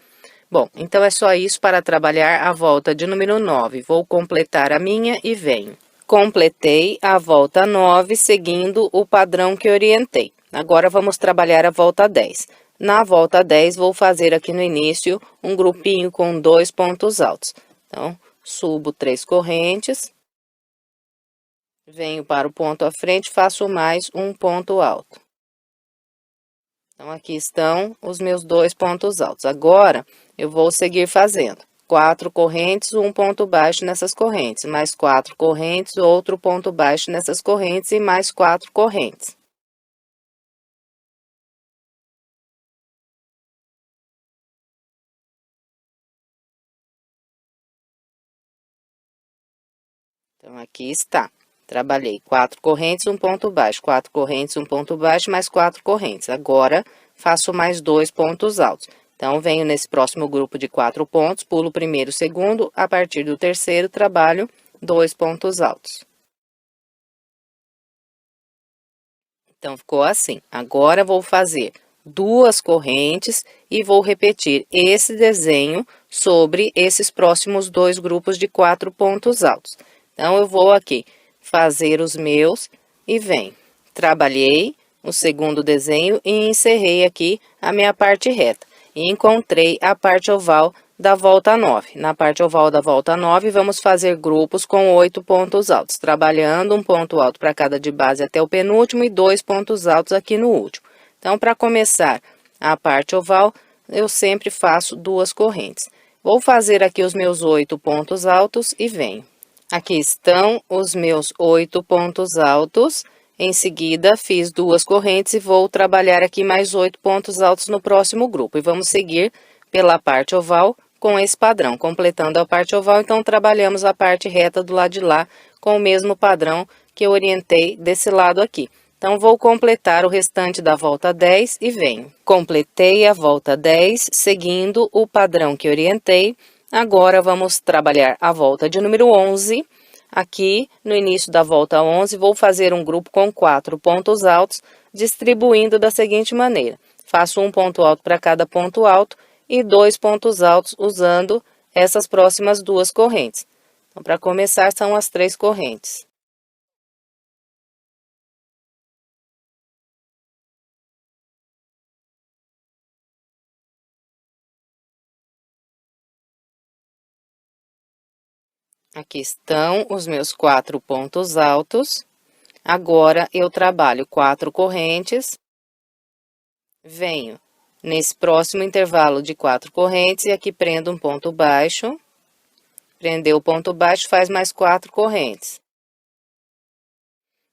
Bom, então é só isso para trabalhar a volta de número 9. Vou completar a minha e venho. Completei a volta 9, seguindo o padrão que orientei. Agora, vamos trabalhar a volta 10. Na volta 10, vou fazer aqui no início um grupinho com 2 pontos altos. Então, subo 3 correntes. Venho para o ponto à frente, faço mais um ponto alto. Então, aqui estão os meus 2 pontos altos. Agora, eu vou seguir fazendo 4 correntes, um ponto baixo nessas correntes, mais 4 correntes, outro ponto baixo nessas correntes e mais 4 correntes. Então, aqui está. Trabalhei 4 correntes, um ponto baixo, 4 correntes, um ponto baixo, mais 4 correntes. Agora, faço mais 2 pontos altos. Então, venho nesse próximo grupo de 4 pontos, pulo o primeiro e o segundo, a partir do terceiro, trabalho 2 pontos altos. Então, ficou assim. Agora, vou fazer 2 correntes e vou repetir esse desenho sobre esses próximos 2 grupos de 4 pontos altos. Então, eu vou aqui fazer os meus e venho. Trabalhei o segundo desenho e encerrei aqui a minha parte reta. E encontrei a parte oval da volta 9. Na parte oval da volta 9, vamos fazer grupos com 8 pontos altos, trabalhando um ponto alto para cada de base até o penúltimo e 2 pontos altos aqui no último. Então, para começar a parte oval, eu sempre faço 2 correntes. Vou fazer aqui os meus 8 pontos altos e venho. Aqui estão os meus 8 pontos altos. Em seguida, fiz 2 correntes e vou trabalhar aqui mais 8 pontos altos no próximo grupo. E vamos seguir pela parte oval com esse padrão. Completando a parte oval, então, trabalhamos a parte reta do lado de lá com o mesmo padrão que eu orientei desse lado aqui. Então, vou completar o restante da volta 10 e venho. Completei a volta 10, seguindo o padrão que orientei. Agora, vamos trabalhar a volta de número 11. Aqui, no início da volta 11, vou fazer um grupo com 4 pontos altos, distribuindo da seguinte maneira. Faço um ponto alto para cada ponto alto e 2 pontos altos usando essas próximas 2 correntes. Então, para começar, são as 3 correntes. Aqui estão os meus 4 pontos altos. Agora, eu trabalho 4 correntes. Venho nesse próximo intervalo de 4 correntes e aqui prendo um ponto baixo. Prendeu o ponto baixo, faz mais 4 correntes.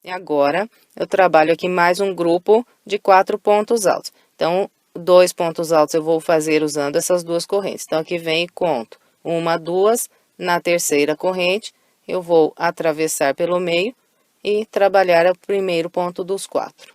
E agora, eu trabalho aqui mais um grupo de 4 pontos altos. Então, 2 pontos altos eu vou fazer usando essas 2 correntes. Então, aqui vem e conto 1, 2. Na terceira corrente, eu vou atravessar pelo meio e trabalhar o primeiro ponto dos 4.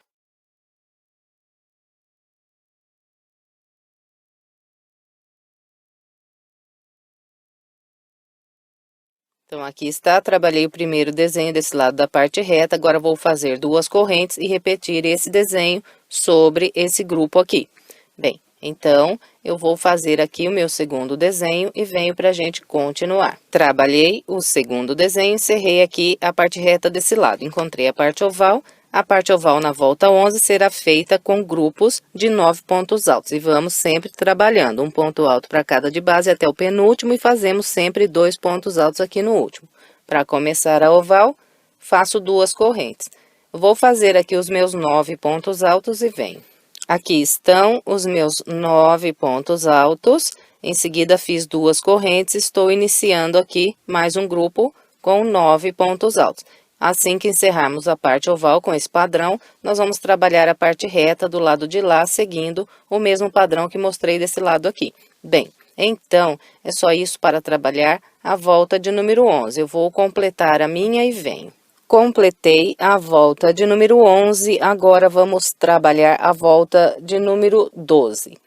Então, aqui está, trabalhei o primeiro desenho desse lado da parte reta, agora vou fazer 2 correntes e repetir esse desenho sobre esse grupo aqui. Bem, então, eu vou fazer aqui o meu segundo desenho e venho para a gente continuar. Trabalhei o segundo desenho, encerrei aqui a parte reta desse lado. Encontrei a parte oval. A parte oval na volta 11 será feita com grupos de 9 pontos altos. E vamos sempre trabalhando um ponto alto para cada de base até o penúltimo e fazemos sempre 2 pontos altos aqui no último. Para começar a oval, faço 2 correntes. Vou fazer aqui os meus 9 pontos altos e venho. Aqui estão os meus 9 pontos altos. Em seguida, fiz 2 correntes. Estou iniciando aqui mais um grupo com 9 pontos altos. Assim que encerrarmos a parte oval com esse padrão, nós vamos trabalhar a parte reta do lado de lá, seguindo o mesmo padrão que mostrei desse lado aqui. Bem, então, é só isso para trabalhar a volta de número 11. Eu vou completar a minha e venho. Completei a volta de número 11, agora vamos trabalhar a volta de número 12.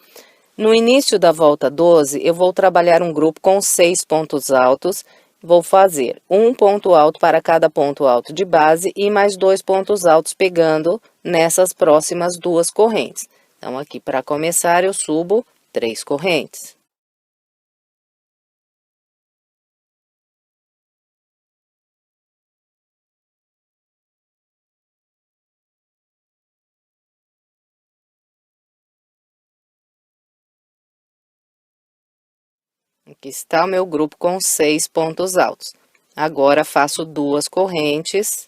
No início da volta 12, eu vou trabalhar um grupo com 6 pontos altos. Vou fazer um ponto alto para cada ponto alto de base e mais 2 pontos altos pegando nessas próximas 2 correntes. Então, aqui para começar, eu subo 3 correntes. Aqui está o meu grupo com 6 pontos altos. Agora, faço 2 correntes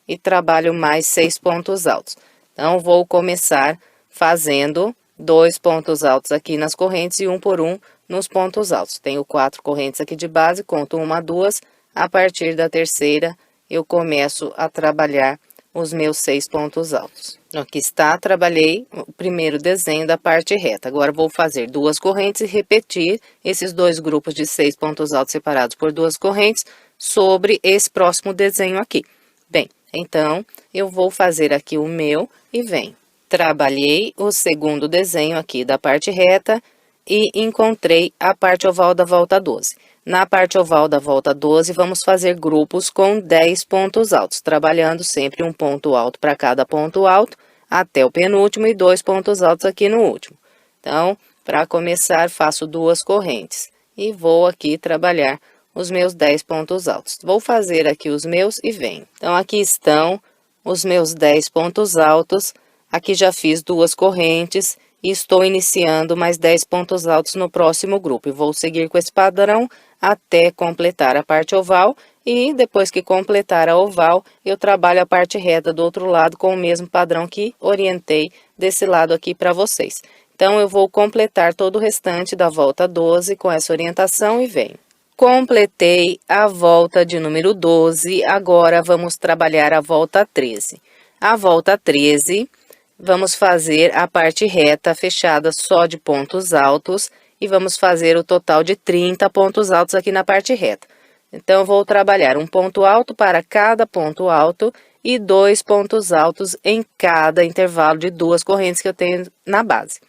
e trabalho mais 6 pontos altos. Então, vou começar fazendo 2 pontos altos aqui nas correntes e um por um nos pontos altos. Tenho 4 correntes aqui de base, conto 1, 2. A partir da terceira, eu começo a trabalhar os meus 6 pontos altos. Aqui está, trabalhei o primeiro desenho da parte reta. Agora, vou fazer 2 correntes e repetir esses 2 grupos de 6 pontos altos separados por 2 correntes sobre esse próximo desenho aqui. Bem, então, eu vou fazer aqui o meu e venho. Trabalhei o segundo desenho aqui da parte reta e encontrei a parte oval da volta 12. Na parte oval da volta 12, vamos fazer grupos com 10 pontos altos, trabalhando sempre um ponto alto para cada ponto alto, até o penúltimo e 2 pontos altos aqui no último. Então, para começar, faço 2 correntes e vou aqui trabalhar os meus 10 pontos altos. Vou fazer aqui os meus e venho. Então, aqui estão os meus 10 pontos altos. Aqui já fiz 2 correntes e estou iniciando mais 10 pontos altos no próximo grupo. E vou seguir com esse padrão até completar a parte oval. E depois que completar a oval, eu trabalho a parte reta do outro lado com o mesmo padrão que orientei desse lado aqui para vocês. Então, eu vou completar todo o restante da volta 12 com essa orientação e venho. Completei a volta de número 12, agora vamos trabalhar a volta 13. A volta 13, vamos fazer a parte reta fechada só de pontos altos e vamos fazer o total de 30 pontos altos aqui na parte reta. Então, vou trabalhar um ponto alto para cada ponto alto e 2 pontos altos em cada intervalo de 2 correntes que eu tenho na base.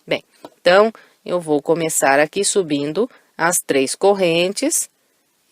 Bem, então, eu vou começar aqui subindo as 3 correntes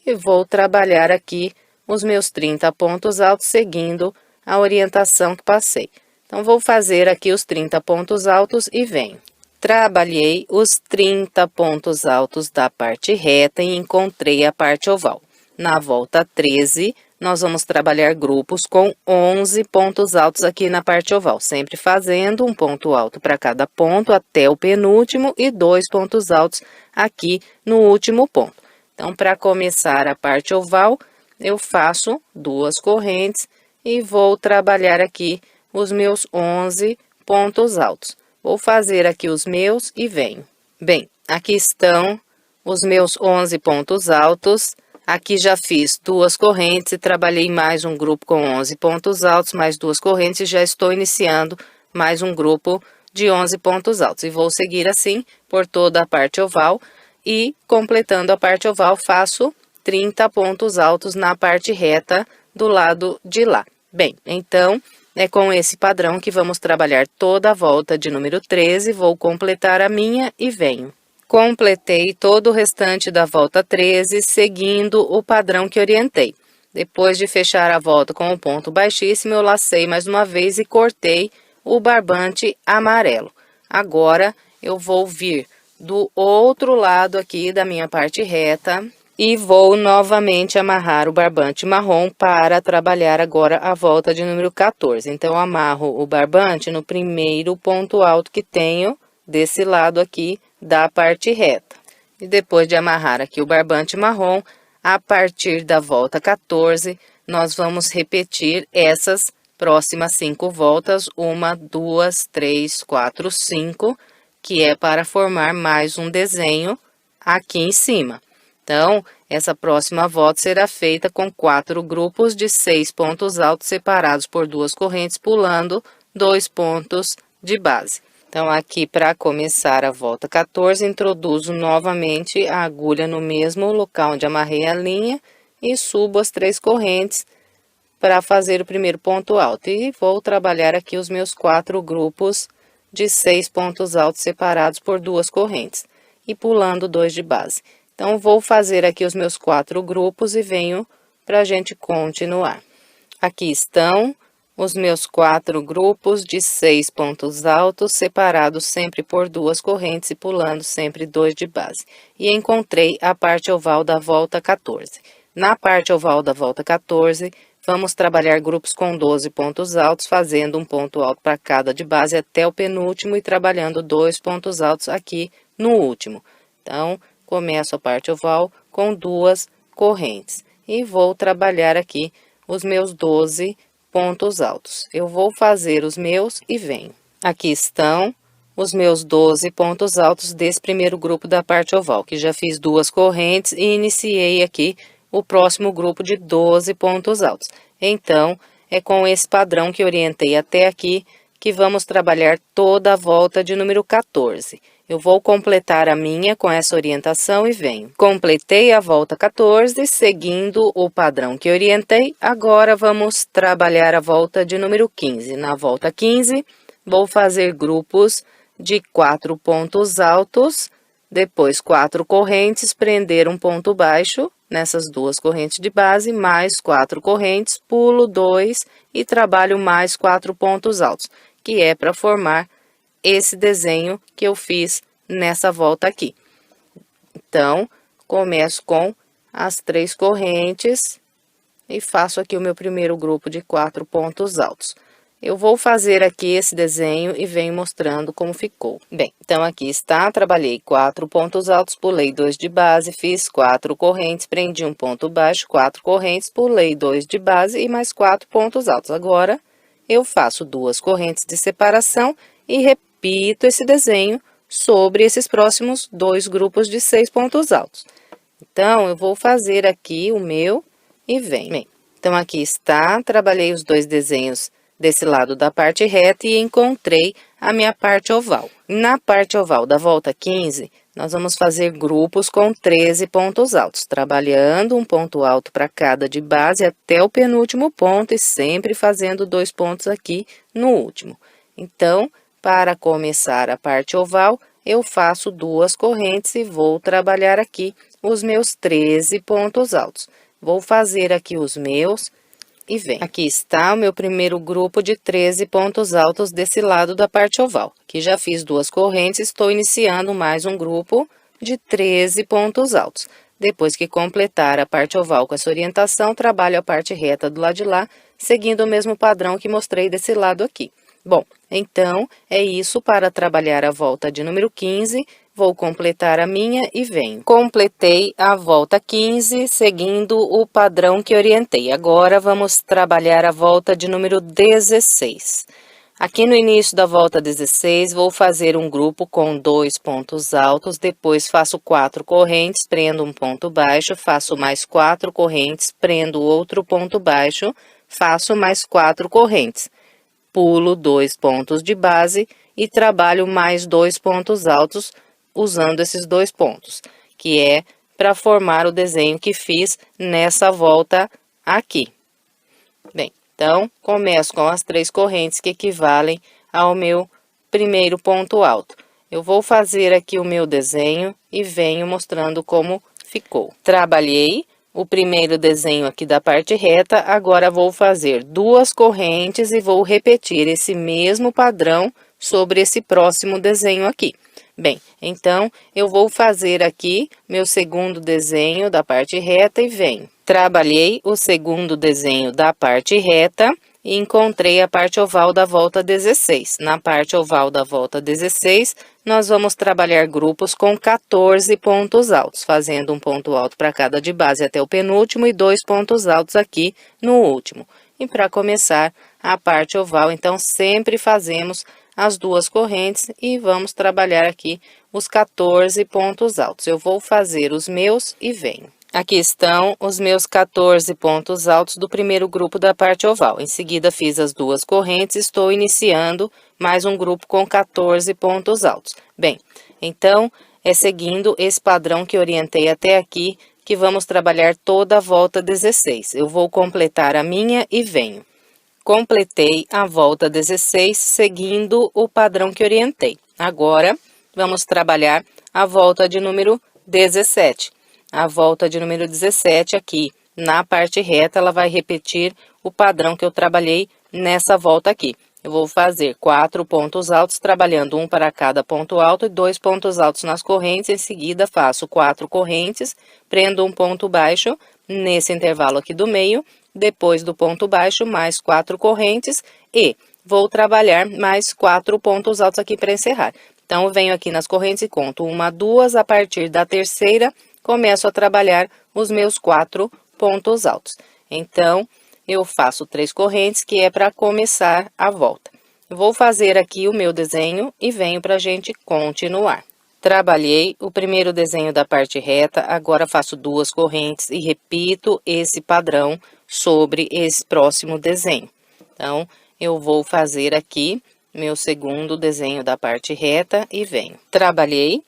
e vou trabalhar aqui os meus 30 pontos altos seguindo a orientação que passei. Então, vou fazer aqui os 30 pontos altos e venho. Trabalhei os 30 pontos altos da parte reta e encontrei a parte oval. Na volta 13, nós vamos trabalhar grupos com 11 pontos altos aqui na parte oval, sempre fazendo um ponto alto para cada ponto até o penúltimo e 2 pontos altos aqui no último ponto. Então, para começar a parte oval, eu faço 2 correntes e vou trabalhar aqui os meus 11 pontos altos. Vou fazer aqui os meus e venho. Bem, aqui estão os meus 11 pontos altos. Aqui já fiz 2 correntes e trabalhei mais um grupo com 11 pontos altos, mais 2 correntes e já estou iniciando mais um grupo de 11 pontos altos. E vou seguir assim por toda a parte oval e completando a parte oval faço 30 pontos altos na parte reta do lado de lá. Bem, então é com esse padrão que vamos trabalhar toda a volta de número 13, vou completar a minha e venho. Completei todo o restante da volta 13, seguindo o padrão que orientei. Depois de fechar a volta com o ponto baixíssimo, eu lacei mais uma vez e cortei o barbante amarelo. Agora, eu vou vir do outro lado aqui da minha parte reta e vou novamente amarrar o barbante marrom para trabalhar agora a volta de número 14. Então, eu amarro o barbante no primeiro ponto alto que tenho desse lado aqui da parte reta. E depois de amarrar aqui o barbante marrom, a partir da volta 14, nós vamos repetir essas próximas 5 voltas, 1, 2, 3, 4, 5, que é para formar mais um desenho aqui em cima. Então, essa próxima volta será feita com 4 grupos de 6 pontos altos separados por 2 correntes, pulando 2 pontos de base. Então, aqui para começar a volta 14, introduzo novamente a agulha no mesmo local onde amarrei a linha e subo as 3 correntes para fazer o primeiro ponto alto. E vou trabalhar aqui os meus 4 grupos de 6 pontos altos separados por 2 correntes e pulando 2 de base. Então, vou fazer aqui os meus 4 grupos e venho para a gente continuar. Aqui estão os meus 4 grupos de 6 pontos altos, separados sempre por 2 correntes e pulando sempre 2 de base. E encontrei a parte oval da volta 14. Na parte oval da volta 14, vamos trabalhar grupos com 12 pontos altos, fazendo um ponto alto para cada de base até o penúltimo e trabalhando 2 pontos altos aqui no último. Então, começo a parte oval com 2 correntes. E vou trabalhar aqui os meus 12 pontos altos. Eu vou fazer os meus e venho. Aqui estão os meus 12 pontos altos desse primeiro grupo da parte oval, que já fiz 2 correntes e iniciei aqui o próximo grupo de 12 pontos altos. Então, é com esse padrão que orientei até aqui que vamos trabalhar toda a volta de número 14. Eu vou completar a minha com essa orientação e venho. Completei a volta 14, seguindo o padrão que orientei. Agora, vamos trabalhar a volta de número 15. Na volta 15, vou fazer grupos de 4 pontos altos, depois 4 correntes, prender um ponto baixo nessas duas correntes de base, mais 4 correntes, pulo 2 e trabalho mais 4 pontos altos, que é para formar esse desenho que eu fiz nessa volta aqui. Então, começo com as 3 correntes e faço aqui o meu primeiro grupo de 4 pontos altos. Eu vou fazer aqui esse desenho e venho mostrando como ficou. Bem, então aqui está, trabalhei 4 pontos altos, pulei 2 de base, fiz 4 correntes, prendi um ponto baixo, 4 correntes, pulei 2 de base e mais 4 pontos altos. Agora, eu faço 2 correntes de separação e repito esse desenho sobre esses próximos 2 grupos de 6 pontos altos. Então, eu vou fazer aqui o meu e venho. Bem, então, aqui está, trabalhei os 2 desenhos desse lado da parte reta e encontrei a minha parte oval. Na parte oval da volta 15, nós vamos fazer grupos com 13 pontos altos, trabalhando um ponto alto para cada de base até o penúltimo ponto e sempre fazendo 2 pontos aqui no último. Então, para começar a parte oval, eu faço 2 correntes e vou trabalhar aqui os meus 13 pontos altos. Vou fazer aqui os meus e vem. Aqui está o meu primeiro grupo de 13 pontos altos desse lado da parte oval. Aqui já fiz 2 correntes, estou iniciando mais um grupo de 13 pontos altos. Depois que completar a parte oval com essa orientação, trabalho a parte reta do lado de lá, seguindo o mesmo padrão que mostrei desse lado aqui. Bom, então, é isso para trabalhar a volta de número 15, vou completar a minha e venho. Completei a volta 15, seguindo o padrão que orientei. Agora, vamos trabalhar a volta de número 16. Aqui no início da volta 16, vou fazer um grupo com 2 pontos altos, depois faço 4 correntes, prendo um ponto baixo, faço mais 4 correntes, prendo outro ponto baixo, faço mais 4 correntes. Pulo 2 pontos de base e trabalho mais 2 pontos altos usando esses 2 pontos, que é para formar o desenho que fiz nessa volta aqui. Bem, então, começo com as 3 correntes que equivalem ao meu primeiro ponto alto. Eu vou fazer aqui o meu desenho e venho mostrando como ficou. Trabalhei o primeiro desenho aqui da parte reta, agora vou fazer 2 correntes e vou repetir esse mesmo padrão sobre esse próximo desenho aqui. Bem, então, eu vou fazer aqui meu segundo desenho da parte reta e venho. Trabalhei o segundo desenho da parte reta e encontrei a parte oval da volta 16. Na parte oval da volta 16, nós vamos trabalhar grupos com 14 pontos altos, fazendo um ponto alto para cada de base até o penúltimo e 2 pontos altos aqui no último. E para começar a parte oval, então, sempre fazemos as 2 correntes e vamos trabalhar aqui os 14 pontos altos. Eu vou fazer os meus e venho. Aqui estão os meus 14 pontos altos do primeiro grupo da parte oval. Em seguida, fiz as 2 correntes, estou iniciando mais um grupo com 14 pontos altos. Bem, então, é seguindo esse padrão que orientei até aqui, que vamos trabalhar toda a volta 16. Eu vou completar a minha e venho. Completei a volta 16, seguindo o padrão que orientei. Agora, vamos trabalhar a volta de número 17. A volta de número 17 aqui, na parte reta, ela vai repetir o padrão que eu trabalhei nessa volta aqui. Eu vou fazer 4 pontos altos, trabalhando um para cada ponto alto e 2 pontos altos nas correntes. Em seguida, faço 4 correntes, prendo um ponto baixo nesse intervalo aqui do meio. Depois do ponto baixo, mais 4 correntes e vou trabalhar mais 4 pontos altos aqui para encerrar. Então, eu venho aqui nas correntes e conto 1, 2, a partir da terceira, começo a trabalhar os meus 4 pontos altos. Então, eu faço 3 correntes, que é para começar a volta. Eu vou fazer aqui o meu desenho e venho para a gente continuar. Trabalhei o primeiro desenho da parte reta, agora faço 2 correntes e repito esse padrão sobre esse próximo desenho. Então, eu vou fazer aqui meu segundo desenho da parte reta e venho. Trabalhei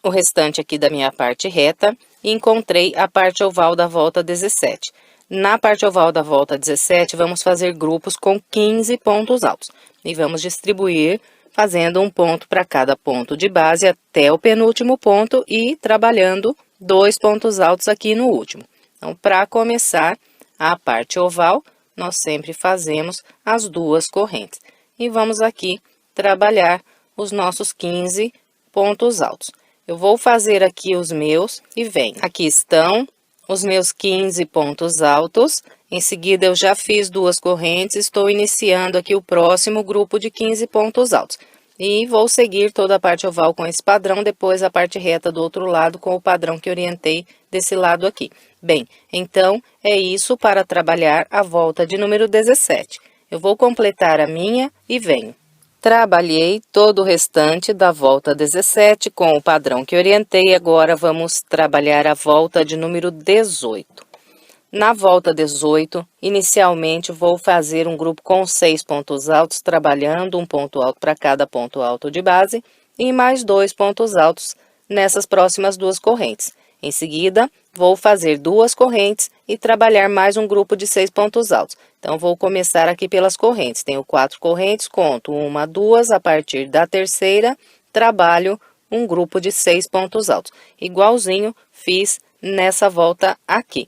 o restante aqui da minha parte reta e encontrei a parte oval da volta 17. Na parte oval da volta 17, vamos fazer grupos com 15 pontos altos. E vamos distribuir fazendo um ponto para cada ponto de base até o penúltimo ponto e trabalhando 2 pontos altos aqui no último. Então, para começar a parte oval, nós sempre fazemos as 2 correntes. E vamos aqui trabalhar os nossos 15 pontos altos. Eu vou fazer aqui os meus e venho. Aqui estão os meus 15 pontos altos. Em seguida, eu já fiz 2 correntes, estou iniciando aqui o próximo grupo de 15 pontos altos. E vou seguir toda a parte oval com esse padrão, depois a parte reta do outro lado com o padrão que orientei desse lado aqui. Bem, então, é isso para trabalhar a volta de número 17. Eu vou completar a minha e venho. Trabalhei todo o restante da volta 17 com o padrão que orientei, agora vamos trabalhar a volta de número 18. Na volta 18, inicialmente vou fazer um grupo com 6 pontos altos, trabalhando um ponto alto para cada ponto alto de base e mais 2 pontos altos nessas próximas 2 correntes. Em seguida, vou fazer 2 correntes e trabalhar mais um grupo de 6 pontos altos. Então, vou começar aqui pelas correntes. Tenho 4 correntes, conto 1, 2, a partir da terceira, trabalho um grupo de 6 pontos altos. Igualzinho fiz nessa volta aqui.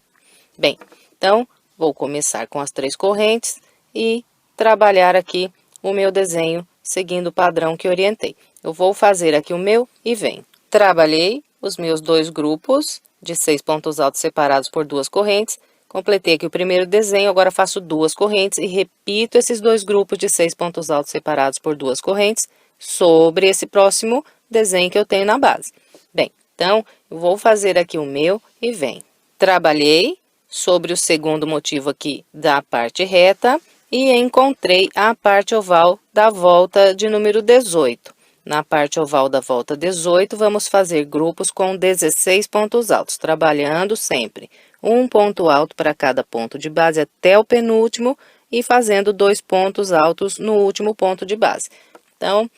Bem, então, vou começar com as 3 correntes e trabalhar aqui o meu desenho seguindo o padrão que orientei. Eu vou fazer aqui o meu e venho. Trabalhei os meus 2 grupos de 6 pontos altos separados por 2 correntes. Completei aqui o primeiro desenho, agora faço 2 correntes e repito esses 2 grupos de 6 pontos altos separados por 2 correntes sobre esse próximo desenho que eu tenho na base. Bem, então, eu vou fazer aqui o meu e venho. Trabalhei sobre o segundo motivo aqui da parte reta e encontrei a parte oval da volta de número 18. Na parte oval da volta 18, vamos fazer grupos com 16 pontos altos, trabalhando sempre um ponto alto para cada ponto de base até o penúltimo e fazendo 2 pontos altos no último ponto de base. Então,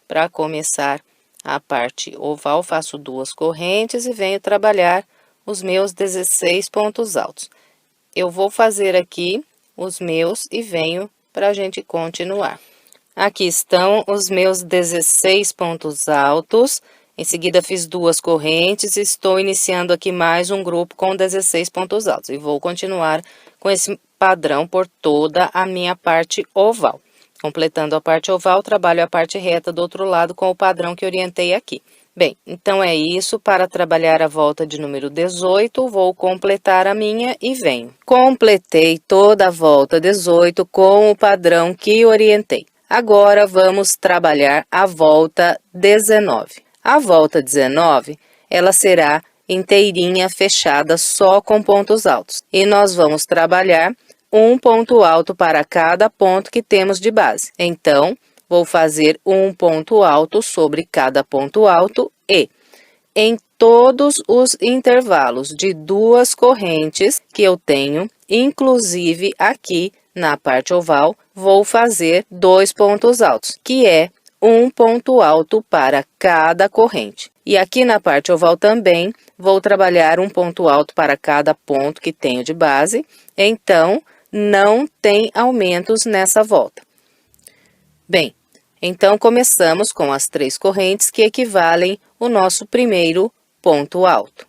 para começar a parte oval, faço 2 correntes e venho trabalhar os meus 16 pontos altos. Eu vou fazer aqui os meus e venho para a gente continuar. Aqui estão os meus 16 pontos altos. Em seguida, fiz 2 correntes e estou iniciando aqui mais um grupo com 16 pontos altos. E vou continuar com esse padrão por toda a minha parte oval. Completando a parte oval, trabalho a parte reta do outro lado com o padrão que orientei aqui. Bem, então é isso. Para trabalhar a volta de número 18, vou completar a minha e venho. Completei toda a volta 18 com o padrão que orientei. Agora, vamos trabalhar a volta 19. A volta 19, ela será inteirinha fechada só com pontos altos. E nós vamos trabalhar um ponto alto para cada ponto que temos de base. Então, vou fazer um ponto alto sobre cada ponto alto e em todos os intervalos de 2 correntes que eu tenho, inclusive aqui na parte oval, vou fazer 2 pontos altos, que é um ponto alto para cada corrente. E aqui na parte oval também, vou trabalhar um ponto alto para cada ponto que tenho de base, então, não tem aumentos nessa volta. Bem, então, começamos com as 3 correntes que equivalem o nosso primeiro ponto alto.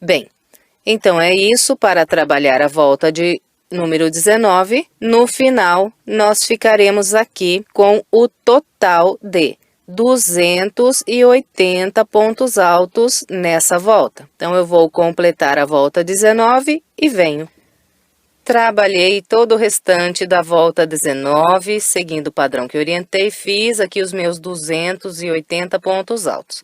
Bem, então é isso para trabalhar a volta de número 19. No final, nós ficaremos aqui com o total de 280 pontos altos nessa volta. Então, eu vou completar a volta 19 e venho. Trabalhei todo o restante da volta 19, seguindo o padrão que orientei, fiz aqui os meus 280 pontos altos.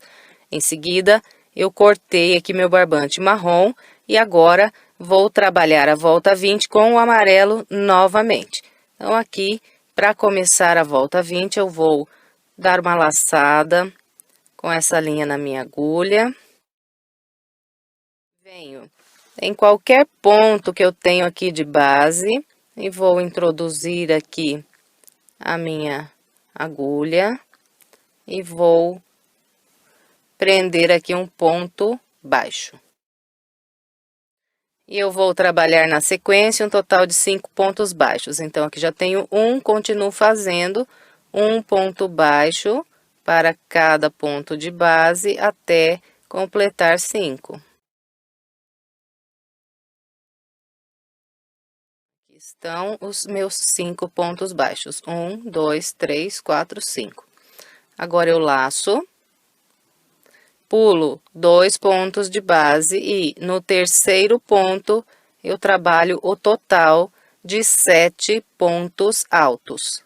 Em seguida, eu cortei aqui meu barbante marrom e agora vou trabalhar a volta 20 com o amarelo novamente. Então, aqui, para começar a volta 20, eu vou dar uma laçada com essa linha na minha agulha. Venho em qualquer ponto que eu tenho aqui de base, e vou introduzir aqui a minha agulha e vou prender aqui um ponto baixo. E eu vou trabalhar na sequência um total de 5 pontos baixos. Então, aqui já tenho um, continuo fazendo um ponto baixo para cada ponto de base até completar 5. Aqui estão os meus 5 pontos baixos. 1, 2, 3, 4, 5. Agora eu laço. Pulo 2 pontos de base e no terceiro ponto eu trabalho o total de 7 pontos altos.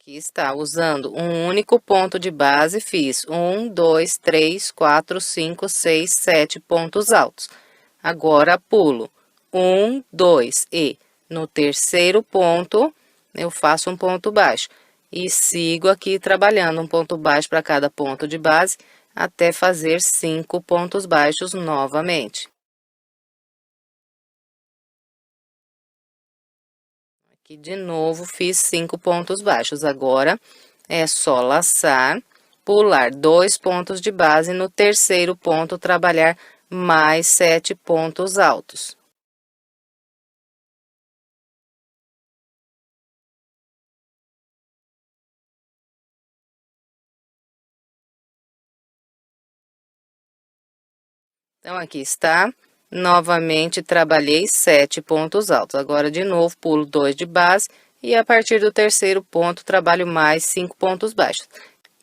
Aqui está, usando um único ponto de base, fiz 1, 2, 3, 4, 5, 6, 7 pontos altos. Agora, pulo 1, 2 e no terceiro ponto, eu faço um ponto baixo. E sigo aqui trabalhando um ponto baixo para cada ponto de base, até fazer 5 pontos baixos novamente. Aqui de novo fiz 5 pontos baixos. Agora é só laçar, pular 2 pontos de base e no terceiro ponto trabalhar mais 7 pontos altos. Então, aqui está. Novamente, trabalhei 7 pontos altos. Agora, de novo, pulo 2 de base e a partir do terceiro ponto, trabalho mais 5 pontos baixos.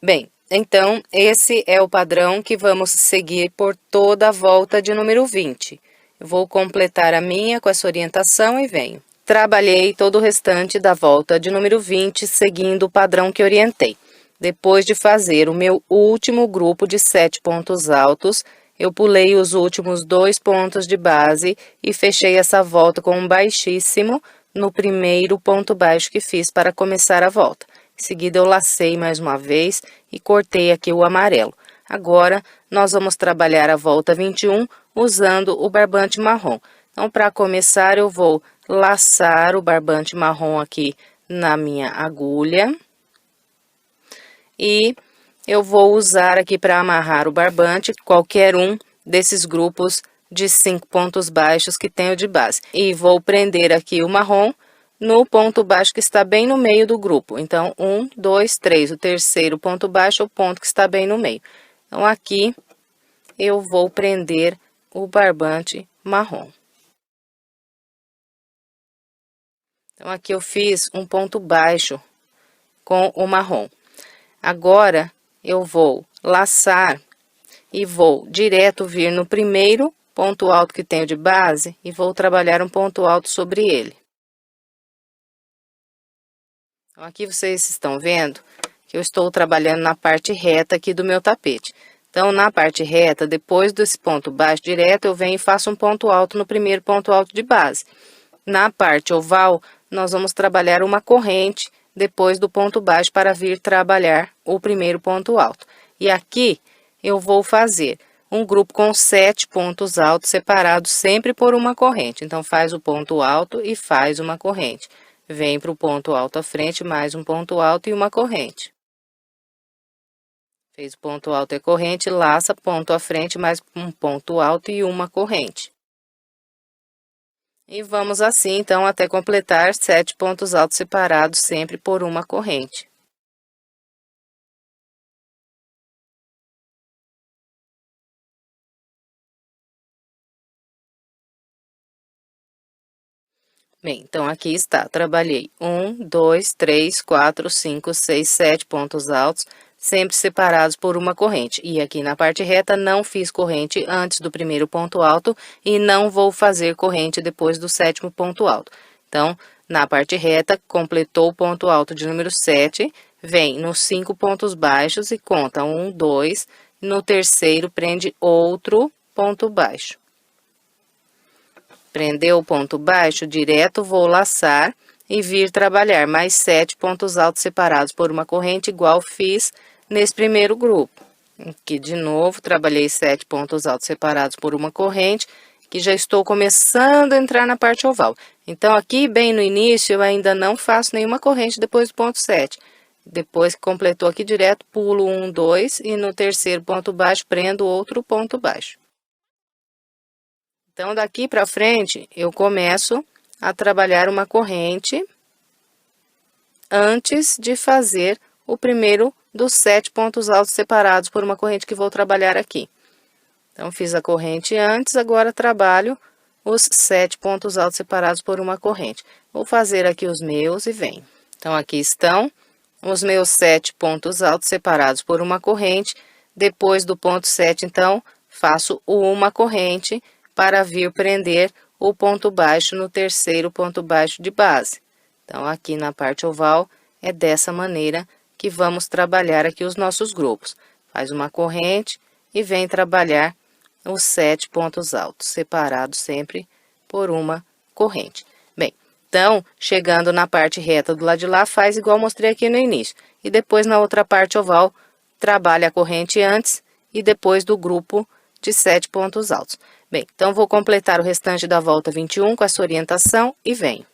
Bem, então, esse é o padrão que vamos seguir por toda a volta de número 20. Eu vou completar a minha com essa orientação e venho. Trabalhei todo o restante da volta de número 20, seguindo o padrão que orientei. Depois de fazer o meu último grupo de 7 pontos altos, eu pulei os últimos 2 pontos de base e fechei essa volta com um baixíssimo no primeiro ponto baixo que fiz para começar a volta. Em seguida, eu lacei mais uma vez e cortei aqui o amarelo. Agora, nós vamos trabalhar a volta 21 usando o barbante marrom. Então, para começar, eu vou laçar o barbante marrom aqui na minha agulha. E eu vou usar aqui para amarrar o barbante qualquer um desses grupos de 5 pontos baixos que tenho de base. E vou prender aqui o marrom no ponto baixo que está bem no meio do grupo. Então, 1, 2, 3, o terceiro ponto baixo é o ponto que está bem no meio. Então, aqui eu vou prender o barbante marrom. Então, aqui eu fiz um ponto baixo com o marrom. Agora, eu vou laçar e vou direto vir no primeiro ponto alto que tenho de base e vou trabalhar um ponto alto sobre ele. Então, aqui vocês estão vendo que eu estou trabalhando na parte reta aqui do meu tapete. Então, na parte reta, depois desse ponto baixo direto, eu venho e faço um ponto alto no primeiro ponto alto de base. Na parte oval, nós vamos trabalhar uma corrente depois do ponto baixo para vir trabalhar o primeiro ponto alto. E aqui eu vou fazer um grupo com 7 pontos altos separados sempre por uma corrente. Então, faz o ponto alto e faz uma corrente. Vem para o ponto alto à frente, mais um ponto alto e uma corrente. Fez o ponto alto e corrente, laça, ponto à frente, mais um ponto alto e uma corrente. E vamos assim, então, até completar 7 pontos altos separados sempre por uma corrente. Bem, então, aqui está, trabalhei 1, 2, 3, 4, 5, 6, 7 pontos altos, sempre separados por uma corrente. E aqui na parte reta, não fiz corrente antes do primeiro ponto alto e não vou fazer corrente depois do sétimo ponto alto. Então, na parte reta, completou o ponto alto de número 7, vem nos 5 pontos baixos e conta 1, 2, no terceiro prende outro ponto baixo. Prendeu o ponto baixo, direto vou laçar e vir trabalhar mais 7 pontos altos separados por uma corrente, igual fiz nesse primeiro grupo. Aqui de novo, trabalhei 7 pontos altos separados por uma corrente, que já estou começando a entrar na parte oval. Então, aqui bem no início, eu ainda não faço nenhuma corrente depois do ponto 7. Depois que completou aqui direto, pulo 1, 2 e no terceiro ponto baixo, prendo outro ponto baixo. Então, daqui para frente, eu começo a trabalhar uma corrente antes de fazer o primeiro dos 7 pontos altos separados por uma corrente que vou trabalhar aqui. Então, fiz a corrente antes, agora trabalho os 7 pontos altos separados por uma corrente. Vou fazer aqui os meus e venho. Então, aqui estão os meus 7 pontos altos separados por uma corrente. Depois do ponto 7, então, faço uma corrente para vir prender o ponto baixo no terceiro ponto baixo de base. Então, aqui na parte oval, é dessa maneira que vamos trabalhar aqui os nossos grupos. Faz uma corrente e vem trabalhar os 7 pontos altos, separados sempre por uma corrente. Bem, então, chegando na parte reta do lado de lá, faz igual mostrei aqui no início. E depois, na outra parte oval, trabalha a corrente antes e depois do grupo de 7 pontos altos. Bem, então, vou completar o restante da volta 21 com essa orientação e venho.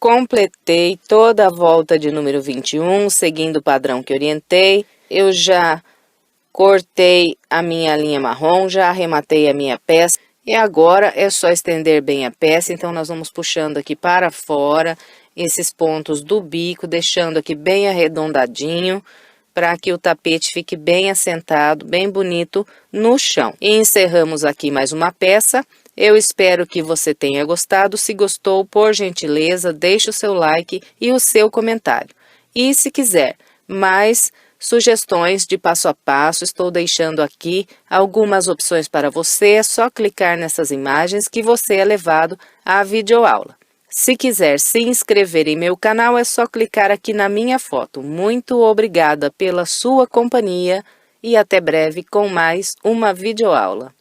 Completei toda a volta de número 21, seguindo o padrão que orientei. Eu já cortei a minha linha marrom, já arrematei a minha peça. E agora é só estender bem a peça, então nós vamos puxando aqui para fora esses pontos do bico, deixando aqui bem arredondadinho, para que o tapete fique bem assentado, bem bonito no chão. E encerramos aqui mais uma peça. Eu espero que você tenha gostado. Se gostou, por gentileza, deixe o seu like e o seu comentário. E se quiser mais sugestões de passo a passo, estou deixando aqui algumas opções para você. É só clicar nessas imagens que você é levado à videoaula. Se quiser se inscrever em meu canal, é só clicar aqui na minha foto. Muito obrigada pela sua companhia e até breve com mais uma videoaula.